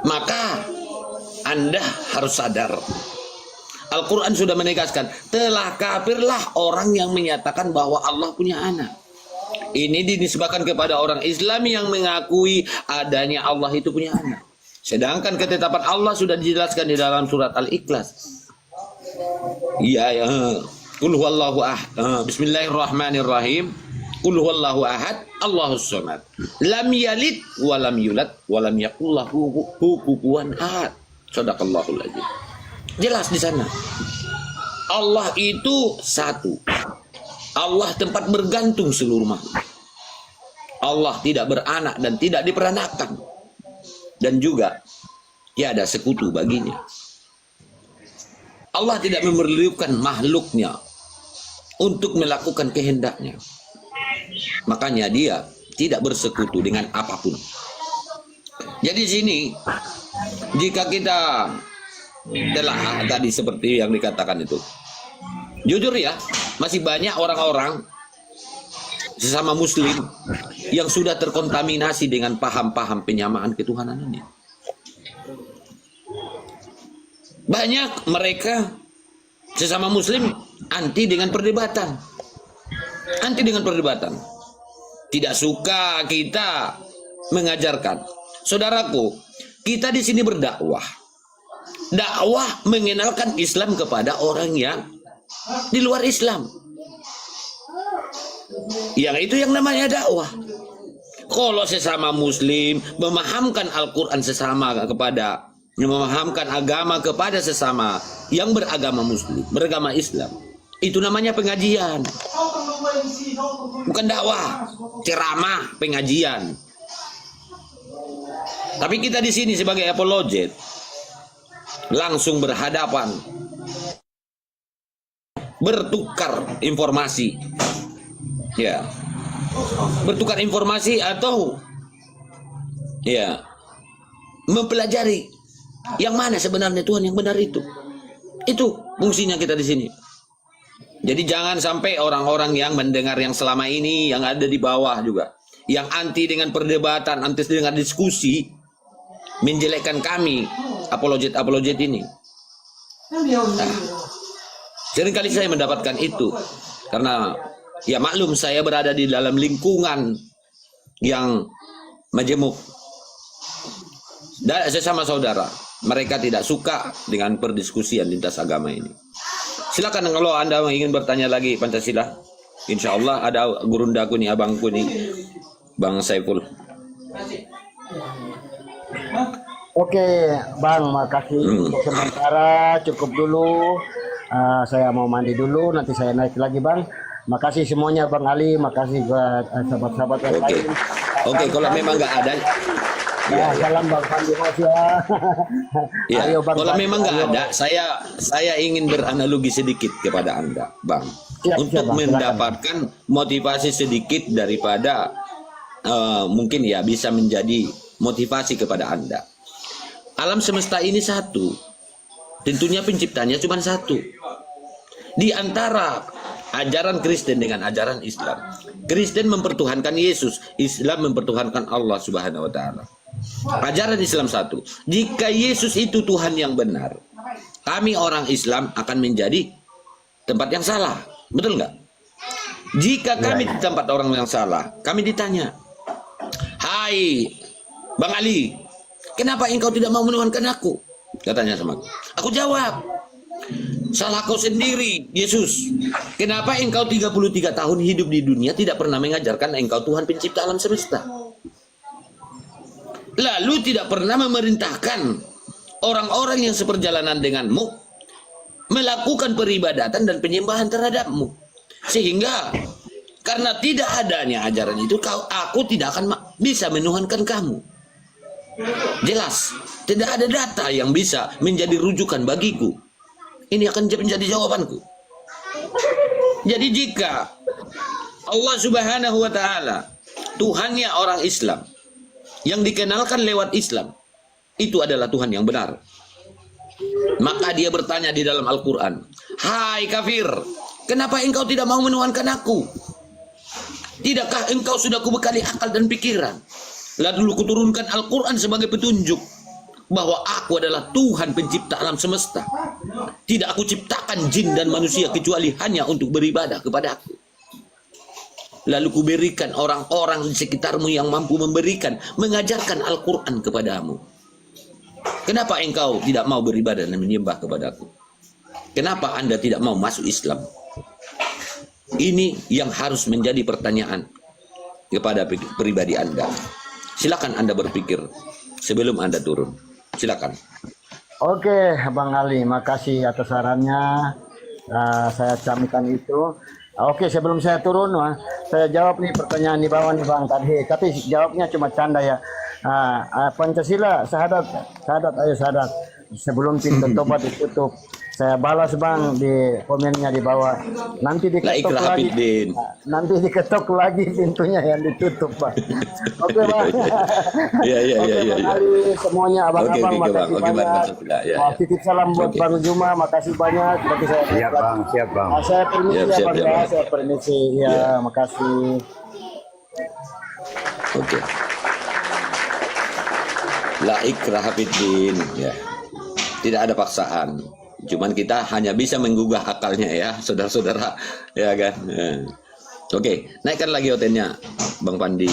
Speaker 3: Maka Anda harus sadar, Al-Quran sudah menegaskan, telah kafirlah orang yang menyatakan bahwa Allah punya anak. Ini dinisbahkan kepada orang Islam yang mengakui adanya Allah itu punya anak. Sedangkan ketetapan Allah sudah dijelaskan di dalam surat Al-Ikhlas. Ya. Qul huwallahu ahad. Bismillahirrahmanirrahim. Qul huwallahu ahad, Allahus samad. Lam yalid wa lam yulad wa lam yakul lahu kufuwan ahad. Shadaqallahul adzim. Jelas di sana. Allah itu satu. Allah tempat bergantung seluruh makhluk. Allah tidak beranak dan tidak diperanakan. Dan juga tiada sekutu baginya. Allah tidak memerlukan makhluknya untuk melakukan kehendaknya. Makanya dia tidak bersekutu dengan apapun. Jadi sini, jika kita telah tadi seperti yang dikatakan itu, jujur ya, masih banyak orang-orang sesama muslim yang sudah terkontaminasi dengan paham-paham penyamaan ketuhanan ini. Banyak mereka sesama muslim anti dengan perdebatan. Anti dengan perdebatan. Tidak suka kita mengajarkan. Saudaraku, kita di sini berdakwah. Dakwah mengenalkan Islam kepada orang yang di luar Islam. Yang itu yang namanya dakwah. Kalau sesama muslim memahamkan Al-Quran memahamkan agama kepada sesama yang beragama muslim, beragama Islam, itu namanya pengajian. Bukan dakwah, ceramah, pengajian. Tapi kita di sini sebagai apologet langsung berhadapan, bertukar informasi. Ya. Bertukar informasi atau ya, mempelajari yang mana sebenarnya Tuhan yang benar itu. Itu fungsinya kita di sini. Jadi jangan sampai orang-orang yang mendengar yang selama ini yang ada di bawah juga, yang anti dengan perdebatan, anti dengan diskusi, menjelekkan kami apologet ini. Nah, seringkali saya mendapatkan itu karena ya maklum saya berada di dalam lingkungan yang majemuk. Dan sesama saudara, mereka tidak suka dengan perdiskusian lintas agama ini. Silakan kalau Anda ingin bertanya lagi Pancasila. Insya Allah ada gurundaku nih, abangku nih, Bang Saiful.
Speaker 2: Oke, Bang, makasih. Untuk sementara cukup dulu. Saya mau mandi dulu, nanti saya naik lagi, Bang. Makasih semuanya, Bang Ali. Makasih buat sahabat-sahabat yang lain.
Speaker 3: Oke, kalau memang nggak ada.
Speaker 2: Ya, salam Bang Fandi Rosia.
Speaker 3: Ya,
Speaker 2: Ayo, Bang
Speaker 3: kalau
Speaker 2: Fandi,
Speaker 3: memang nggak
Speaker 2: ayo.
Speaker 3: ada, saya ingin beranalogi sedikit kepada Anda, Bang, untuk
Speaker 2: Bang,
Speaker 3: mendapatkan motivasi sedikit daripada mungkin ya bisa menjadi motivasi kepada Anda. Alam semesta ini satu, tentunya penciptanya cuma satu. Di antara ajaran Kristen dengan ajaran Islam, Kristen mempertuhankan Yesus, Islam mempertuhankan Allah Subhanahu wa taala. Ajaran Islam satu. Jika Yesus itu Tuhan yang benar, kami orang Islam akan menjadi tempat yang salah. Betul nggak? Jika kami di tempat orang yang salah, kami ditanya, "Hai Bang Ali, kenapa engkau tidak mau menuhankan aku?" Katanya sama aku. Aku jawab, "Salah kau sendiri, Yesus. Kenapa engkau 33 tahun hidup di dunia tidak pernah mengajarkan engkau Tuhan pencipta alam semesta? Lalu tidak pernah memerintahkan orang-orang yang seperjalanan denganmu melakukan peribadatan dan penyembahan terhadapmu. Sehingga Karena tidak adanya ajaran itu, aku tidak akan bisa menuhankan kamu. Jelas, tidak ada data yang bisa menjadi rujukan bagiku. Ini akan menjadi jawabanku. Jadi jika Allah Subhanahu wa taala Tuhannya orang Islam yang dikenalkan lewat Islam, itu adalah Tuhan yang benar. Maka dia bertanya di dalam Al-Quran, hai kafir, kenapa engkau tidak mau menuhankan aku? Tidakkah engkau sudah kubekali akal dan pikiran? Lalu kuturunkan Al-Quran sebagai petunjuk bahwa aku adalah Tuhan pencipta alam semesta. Tidak aku ciptakan jin dan manusia kecuali hanya untuk beribadah kepada aku. Lalu kuberikan orang-orang di sekitarmu yang mampu memberikan, mengajarkan Al-Quran kepadamu. Kenapa engkau tidak mau beribadah dan menyembah kepadaku? Kenapa Anda tidak mau masuk Islam? Ini yang harus menjadi pertanyaan kepada pribadi Anda. Silakan Anda berpikir sebelum Anda turun. Silakan.
Speaker 2: Oke, Bang Ali, makasih atas sarannya. Saya camkan itu. Oke, sebelum saya turun, saya jawab nih pertanyaan di bawah nih Bang tadi. Tapi jawabnya cuma canda ya. Pancasila, syahadat, ayo syahadat. Sebelum pintu tobat ditutup, saya balas Bang di komennya di bawah. Nanti diketok lagi. Nanti diketok lagi pintunya yang ditutup, Bang. Oke, Bang.
Speaker 3: Iya.
Speaker 2: Bang Ali, semuanya abang-abang, makasih banyak. Titip salam buat Bang Zuma, makasih banyak. Berarti saya
Speaker 7: Siap Bang, siap Bang.
Speaker 2: saya permisi
Speaker 3: Siap,
Speaker 2: ya
Speaker 3: siap,
Speaker 2: Bang,
Speaker 3: siap,
Speaker 2: ya.
Speaker 3: Bang.
Speaker 2: Saya permisi. Ya, makasih.
Speaker 3: Oke. La ikraha fiddin, ya. Tidak ada paksaan. Cuman kita hanya bisa menggugah akalnya ya, saudara-saudara, ya kan. Oke, naikkan lagi hotelnya, Bang Pandi.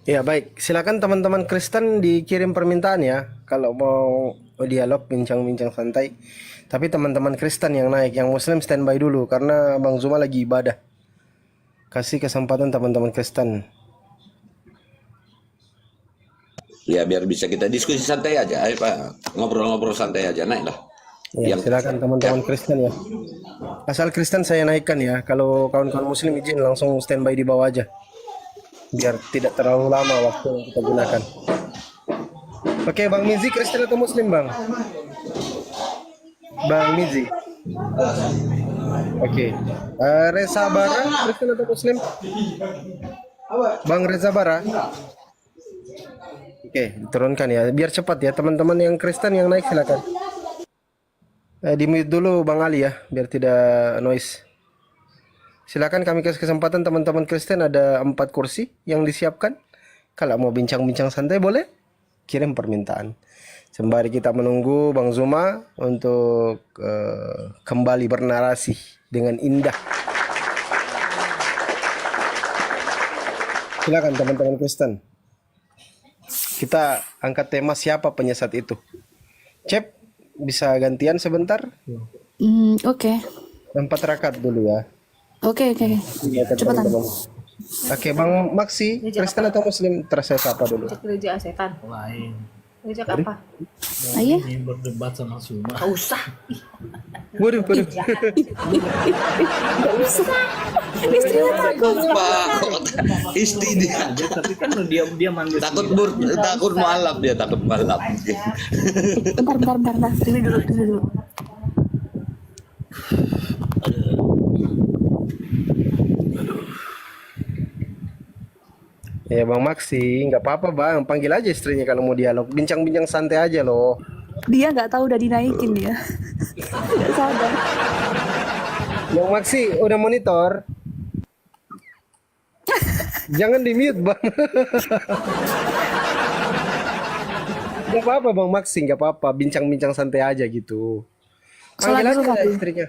Speaker 4: Ya baik, silakan teman-teman Kristen dikirim permintaan ya kalau mau dialog bincang-bincang santai. Tapi teman-teman Kristen yang naik, yang Muslim standby dulu karena Bang Zuma lagi ibadah. Kasih kesempatan teman-teman Kristen.
Speaker 3: Ya biar bisa kita diskusi santai aja, ayo Pak. Ngobrol-ngobrol santai aja, naik lah.
Speaker 4: Ya, silakan teman-teman Kristen ya. Asal Kristen saya naikkan ya. Kalau kawan-kawan Muslim izin langsung standby di bawah aja. Biar tidak terlalu lama waktu yang kita gunakan. Oke, Bang Mizi Kristen atau Muslim, Bang? Bang Mizi. Oke. Reza Bara Kristen atau Muslim? Bang Reza Bara. Oke, diturunkan ya. Biar cepat ya, teman-teman yang Kristen yang naik silakan. Di-mute dulu Bang Ali ya, biar tidak noise. Silakan kami kasih kesempatan teman-teman Kristen, ada 4 kursi yang disiapkan. Kalau mau bincang-bincang santai boleh kirim permintaan. Sembari kita menunggu Bang Zuma untuk kembali bernarasi dengan indah. Silakan teman-teman Kristen. Kita angkat tema siapa penyesat itu. Cep, bisa gantian sebentar?
Speaker 8: Oke.
Speaker 4: 4 rakaat dulu ya.
Speaker 8: Oke. Cepetan.
Speaker 4: Oke, Bang Maksi, Kristen atau Muslim? Terus saya sapa dulu.
Speaker 5: Kerja setan.
Speaker 7: Lain.
Speaker 5: Kerja apa?
Speaker 8: Ayo.
Speaker 7: Ini berdebat sama Suma.
Speaker 5: Gak usah.
Speaker 4: Waduh.
Speaker 8: Gak usah. Istrinya takut.
Speaker 3: Pak, istri dia
Speaker 7: Tapi kan dia manggil
Speaker 3: takut mualaf, dia takut mualaf.
Speaker 8: Bentar. Dulu.
Speaker 4: Ya Bang Maksi, nggak apa-apa Bang, panggil aja istrinya kalau mau dialog. Bincang-bincang santai aja loh.
Speaker 8: Dia nggak tahu udah dinaikin dia. Nggak sadar.
Speaker 4: Bang Maksi, udah monitor? Jangan di mute Bang. Gak apa-apa Bang Maksi, nggak apa-apa. Bincang-bincang santai aja gitu. Panggil
Speaker 8: Sholat dulu,
Speaker 4: aja
Speaker 8: Papi.
Speaker 4: istrinya.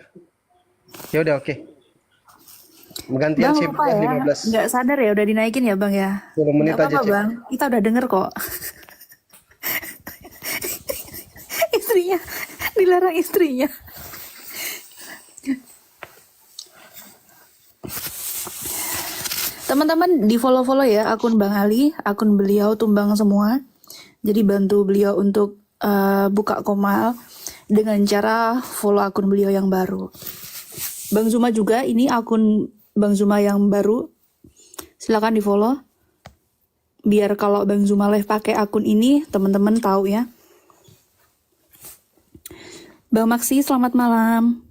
Speaker 4: Ya udah oke. Gantian
Speaker 8: Bang
Speaker 4: sih
Speaker 8: lupa ya,
Speaker 4: 15
Speaker 8: nggak sadar ya udah dinaikin ya bang ya.
Speaker 4: 10 menit
Speaker 8: Nggak
Speaker 4: aja
Speaker 8: apa-apa
Speaker 4: Cek.
Speaker 8: bang, kita udah denger kok. Istrinya, dilarang istrinya. Teman-teman di follow-follow ya akun Bang Ali, akun beliau tumbang semua. Jadi bantu beliau untuk buka Komal dengan cara follow akun beliau yang baru. Bang Zuma juga, ini akun Bang Zuma yang baru. Silakan di follow. Biar kalau Bang Zuma live pakai akun ini, teman-teman tahu ya. Bang Maksi, selamat malam.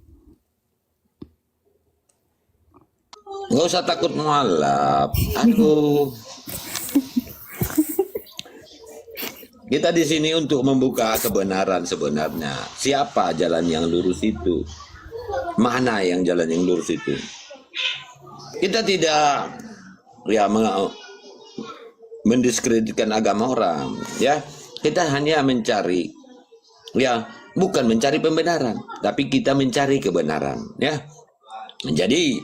Speaker 3: Nggak usah takut mualaf. Aduh. Kita di sini untuk membuka kebenaran sebenarnya. Siapa jalan yang lurus itu? Mana yang jalan yang lurus itu? Kita tidak ya mendiskreditkan agama orang, ya. Kita hanya mencari ya, bukan mencari pembenaran, tapi kita mencari kebenaran, ya. Jadi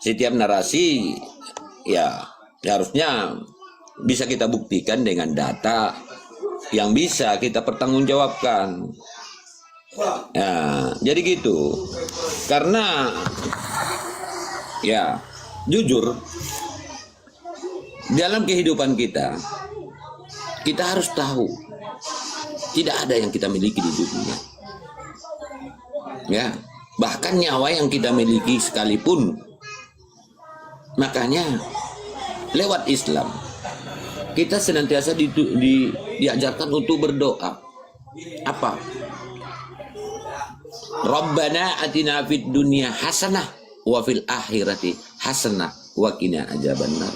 Speaker 3: setiap narasi ya harusnya bisa kita buktikan dengan data yang bisa kita pertanggungjawabkan. Ya, jadi gitu. Karena ya jujur dalam kehidupan kita harus tahu tidak ada yang kita miliki di dunia. Ya, bahkan nyawa yang kita miliki sekalipun. Makanya lewat Islam kita senantiasa diajarkan untuk berdoa. Apa? Rabbana atina fid dunya hasanah wa fil akhirati hasanah wa qina adzabannar.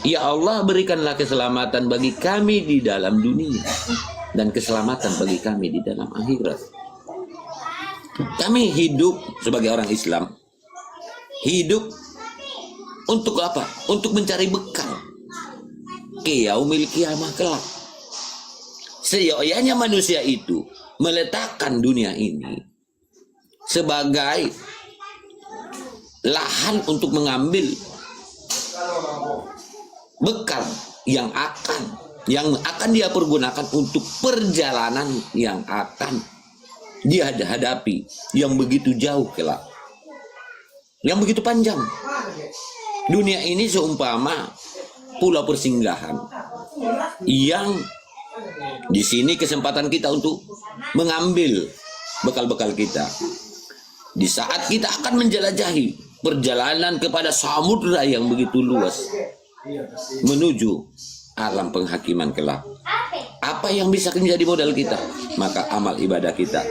Speaker 3: Ya Allah, berikanlah keselamatan bagi kami di dalam dunia dan keselamatan bagi kami di dalam akhirat. Kami hidup sebagai orang Islam. Hidup untuk apa? Untuk mencari bekal ke yaumil kiamah kelak. Seyogyanya manusia itu meletakkan dunia ini sebagai lahan untuk mengambil bekal yang akan dia pergunakan untuk perjalanan yang akan dia hadapi yang begitu jauh kelak, yang begitu panjang. Dunia ini seumpama pulau persinggahan yang di sini kesempatan kita untuk mengambil bekal-bekal kita. Di saat kita akan menjelajahi perjalanan kepada samudra yang begitu luas menuju alam penghakiman kelak. Apa yang bisa menjadi modal kita? Maka amal ibadah kita.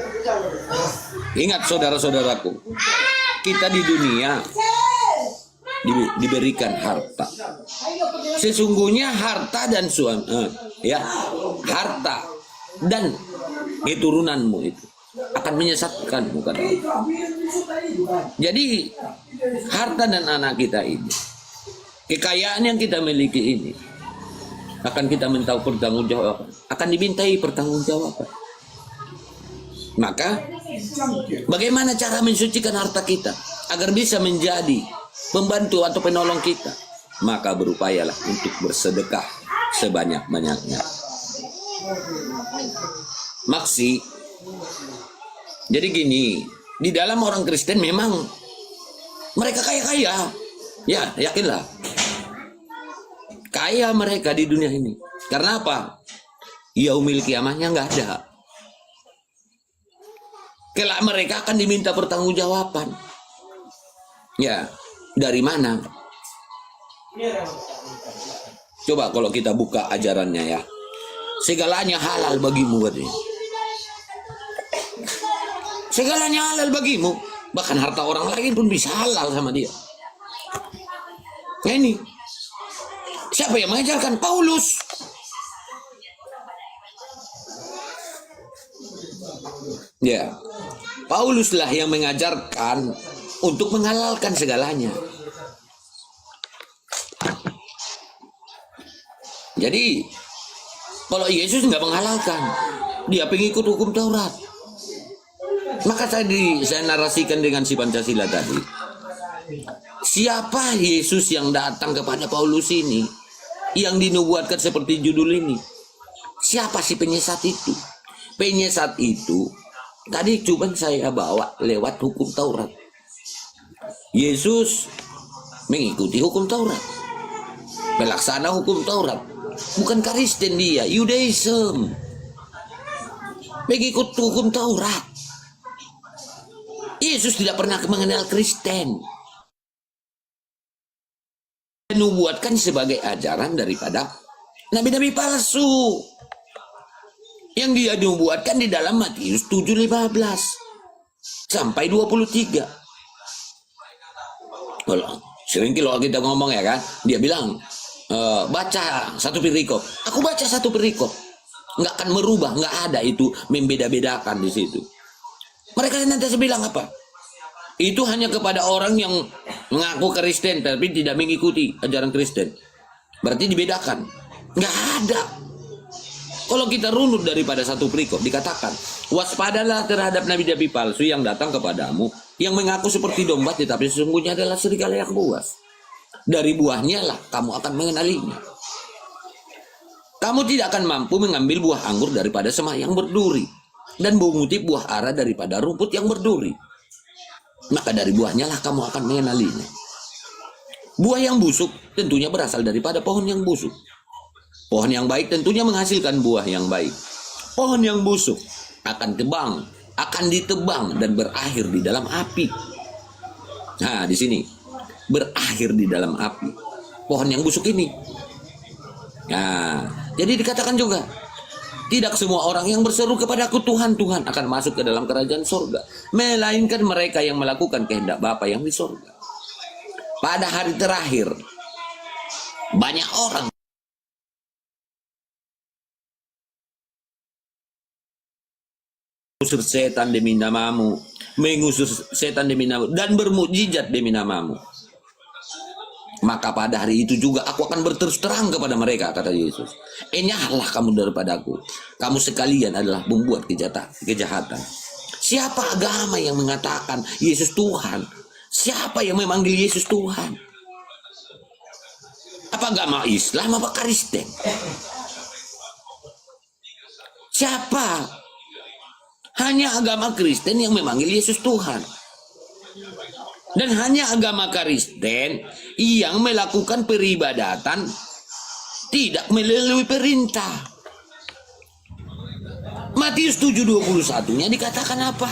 Speaker 3: Ingat saudara-saudaraku, kita di dunia diberikan harta. Sesungguhnya harta dan harta dan keturunanmu itu akan menyesatkanmu kata Allah. Jadi harta dan anak kita ini, kekayaan yang kita miliki ini akan kita minta pertanggungjawaban, akan dimintai pertanggungjawaban. Maka bagaimana cara mensucikan harta kita agar bisa menjadi pembantu atau penolong kita? Maka berupayalah untuk bersedekah sebanyak-banyaknya. Maksi. Jadi gini, di dalam orang Kristen memang mereka kaya-kaya. Ya, yakinlah. Kaya mereka di dunia ini. Karena apa? Yaumil kiamahnya nggak ada. Kelak mereka akan diminta pertanggungjawaban. Ya, dari mana? Coba kalau kita buka ajarannya ya. Segalanya halal bagimu katanya. Segalanya halal bagimu. Bahkan harta orang lain pun bisa halal sama dia. Nah ini. Siapa yang mengajarkan? Paulus. Ya. Pauluslah yang mengajarkan untuk menghalalkan segalanya. Jadi kalau Yesus nggak menghalalkan, dia pengikut hukum Taurat. Maka saya narasikan dengan si Pancasila tadi. Siapa Yesus yang datang kepada Paulus ini? Yang dinubuatkan seperti judul ini. Siapa si penyesat itu? Penyesat itu tadi cuma saya bawa lewat hukum Taurat. Yesus mengikuti hukum Taurat, pelaksana hukum Taurat. Bukan Kristen dia, Yudaism. Mengikut hukum Taurat. Yesus tidak pernah mengenal Kristen. Dinubuatkan sebagai ajaran daripada nabi-nabi palsu. Yang dia dinubuatkan di dalam Matius 7:15 sampai 23. Sering kalau kita ngomong ya kan, dia bilang baca satu perikop. Aku baca satu perikop, nggak akan merubah, nggak ada itu membeda-bedakan di situ. Mereka nanti bilang apa? Itu hanya kepada orang yang mengaku Kristen tapi tidak mengikuti ajaran Kristen. Berarti dibedakan. Nggak ada. Kalau kita runut daripada satu perikop dikatakan, waspadalah terhadap nabi-nabi palsu yang datang kepadamu, yang mengaku seperti domba tetapi sesungguhnya adalah serigala yang buas. Dari buahnya lah kamu akan mengenalinya. Kamu tidak akan mampu mengambil buah anggur daripada semak yang berduri, dan mengutip buah ara daripada rumput yang berduri. Maka dari buahnya lah kamu akan mengenalinya. Buah yang busuk tentunya berasal daripada pohon yang busuk. Pohon yang baik tentunya menghasilkan buah yang baik. Pohon yang busuk akan ditebang dan berakhir di dalam api. Nah, di sini berakhir di dalam api. Pohon yang busuk ini. Nah, jadi dikatakan juga, tidak semua orang yang berseru kepadaku Tuhan, Tuhan akan masuk ke dalam kerajaan surga, melainkan mereka yang melakukan kehendak Bapa yang di surga. Pada hari terakhir, banyak orang mengusir setan demi namamu, dan bermukjizat demi namamu. Maka pada hari itu juga aku akan berterus terang kepada mereka, kata Yesus. Enyahlah kamu daripadaku. Kamu sekalian adalah membuat kejahatan. Siapa agama yang mengatakan Yesus Tuhan? Siapa yang memanggil Yesus Tuhan? Apa agama Islam, apa Kristen? Siapa? Hanya agama Kristen yang memanggil Yesus Tuhan. Dan hanya agama Kristen yang melakukan peribadatan tidak melalui perintah. Matius 7:21-nya dikatakan apa?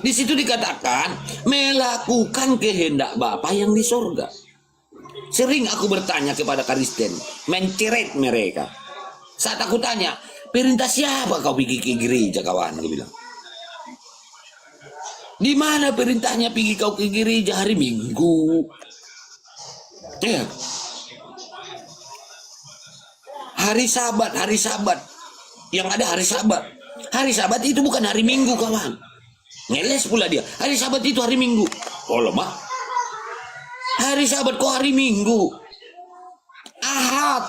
Speaker 3: Di situ dikatakan melakukan kehendak Bapa yang di surga. Sering aku bertanya kepada Kristen, menceret mereka. Saat aku tanya, perintah siapa kau pergi ke gereja, kawan? Aku bilang, di mana perintahnya pergi kau ke gereja hari Minggu? Ya. Hari Sabat. Yang ada hari Sabat. Hari Sabat itu bukan hari Minggu, kawan. Ngeles pula dia. Hari Sabat itu hari Minggu. Oh lemah. Hari Sabat kok hari Minggu? Ahad,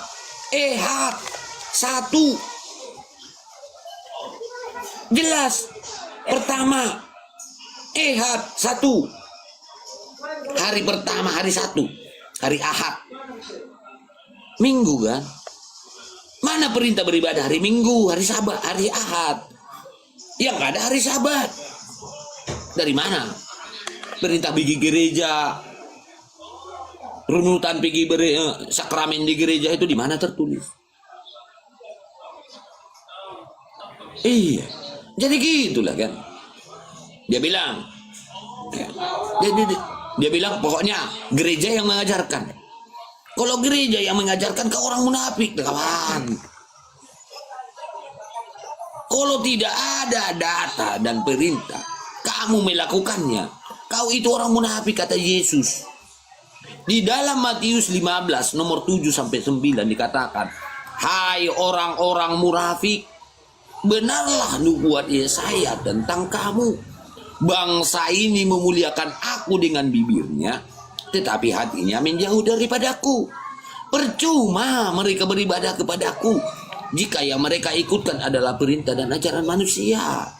Speaker 3: Ehad, satu. Jelas. Pertama, Ehad, satu. Hari pertama, hari satu. Hari Ahad. Minggu kan? Mana perintah beribadah hari Minggu, hari Sabat, hari Ahad? Yang ada hari Sabat. Dari mana? Perintah pergi gereja, runutan pergi sakramen di gereja itu di mana tertulis? Iya. Jadi gitulah kan. Dia bilang, dia bilang pokoknya gereja yang mengajarkan. Kalau gereja yang mengajarkan, kau orang munafik, kawan. Kalau tidak ada data dan perintah, kamu melakukannya, kau itu orang munafik, kata Yesus. Di dalam Matius 15 nomor 7 sampai 9 dikatakan, hai orang-orang munafik, benarlah nubuat Yesaya tentang kamu. Bangsa ini memuliakan aku dengan bibirnya, tetapi hatinya menjauh daripadaku. Percuma mereka beribadah kepadaku jika yang mereka ikutkan adalah perintah dan ajaran manusia.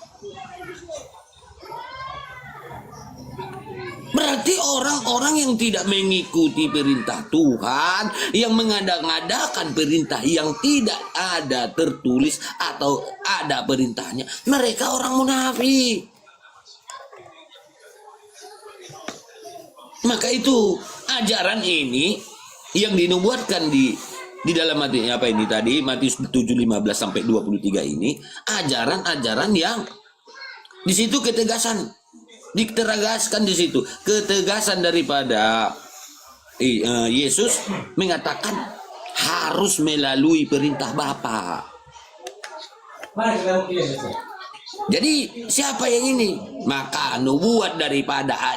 Speaker 3: Berarti orang-orang yang tidak mengikuti perintah Tuhan, yang mengada-ngadakan perintah yang tidak ada tertulis atau ada perintahnya, mereka orang munafik. Maka itu ajaran ini yang dinubuatkan di dalam apa ini tadi Matius 7:15 sampai 23 ini, ajaran-ajaran yang di situ ketegasan ditegaskan, di situ ketegasan daripada Yesus mengatakan harus melalui perintah Bapa. Jadi siapa yang ini? Maka nubuat daripada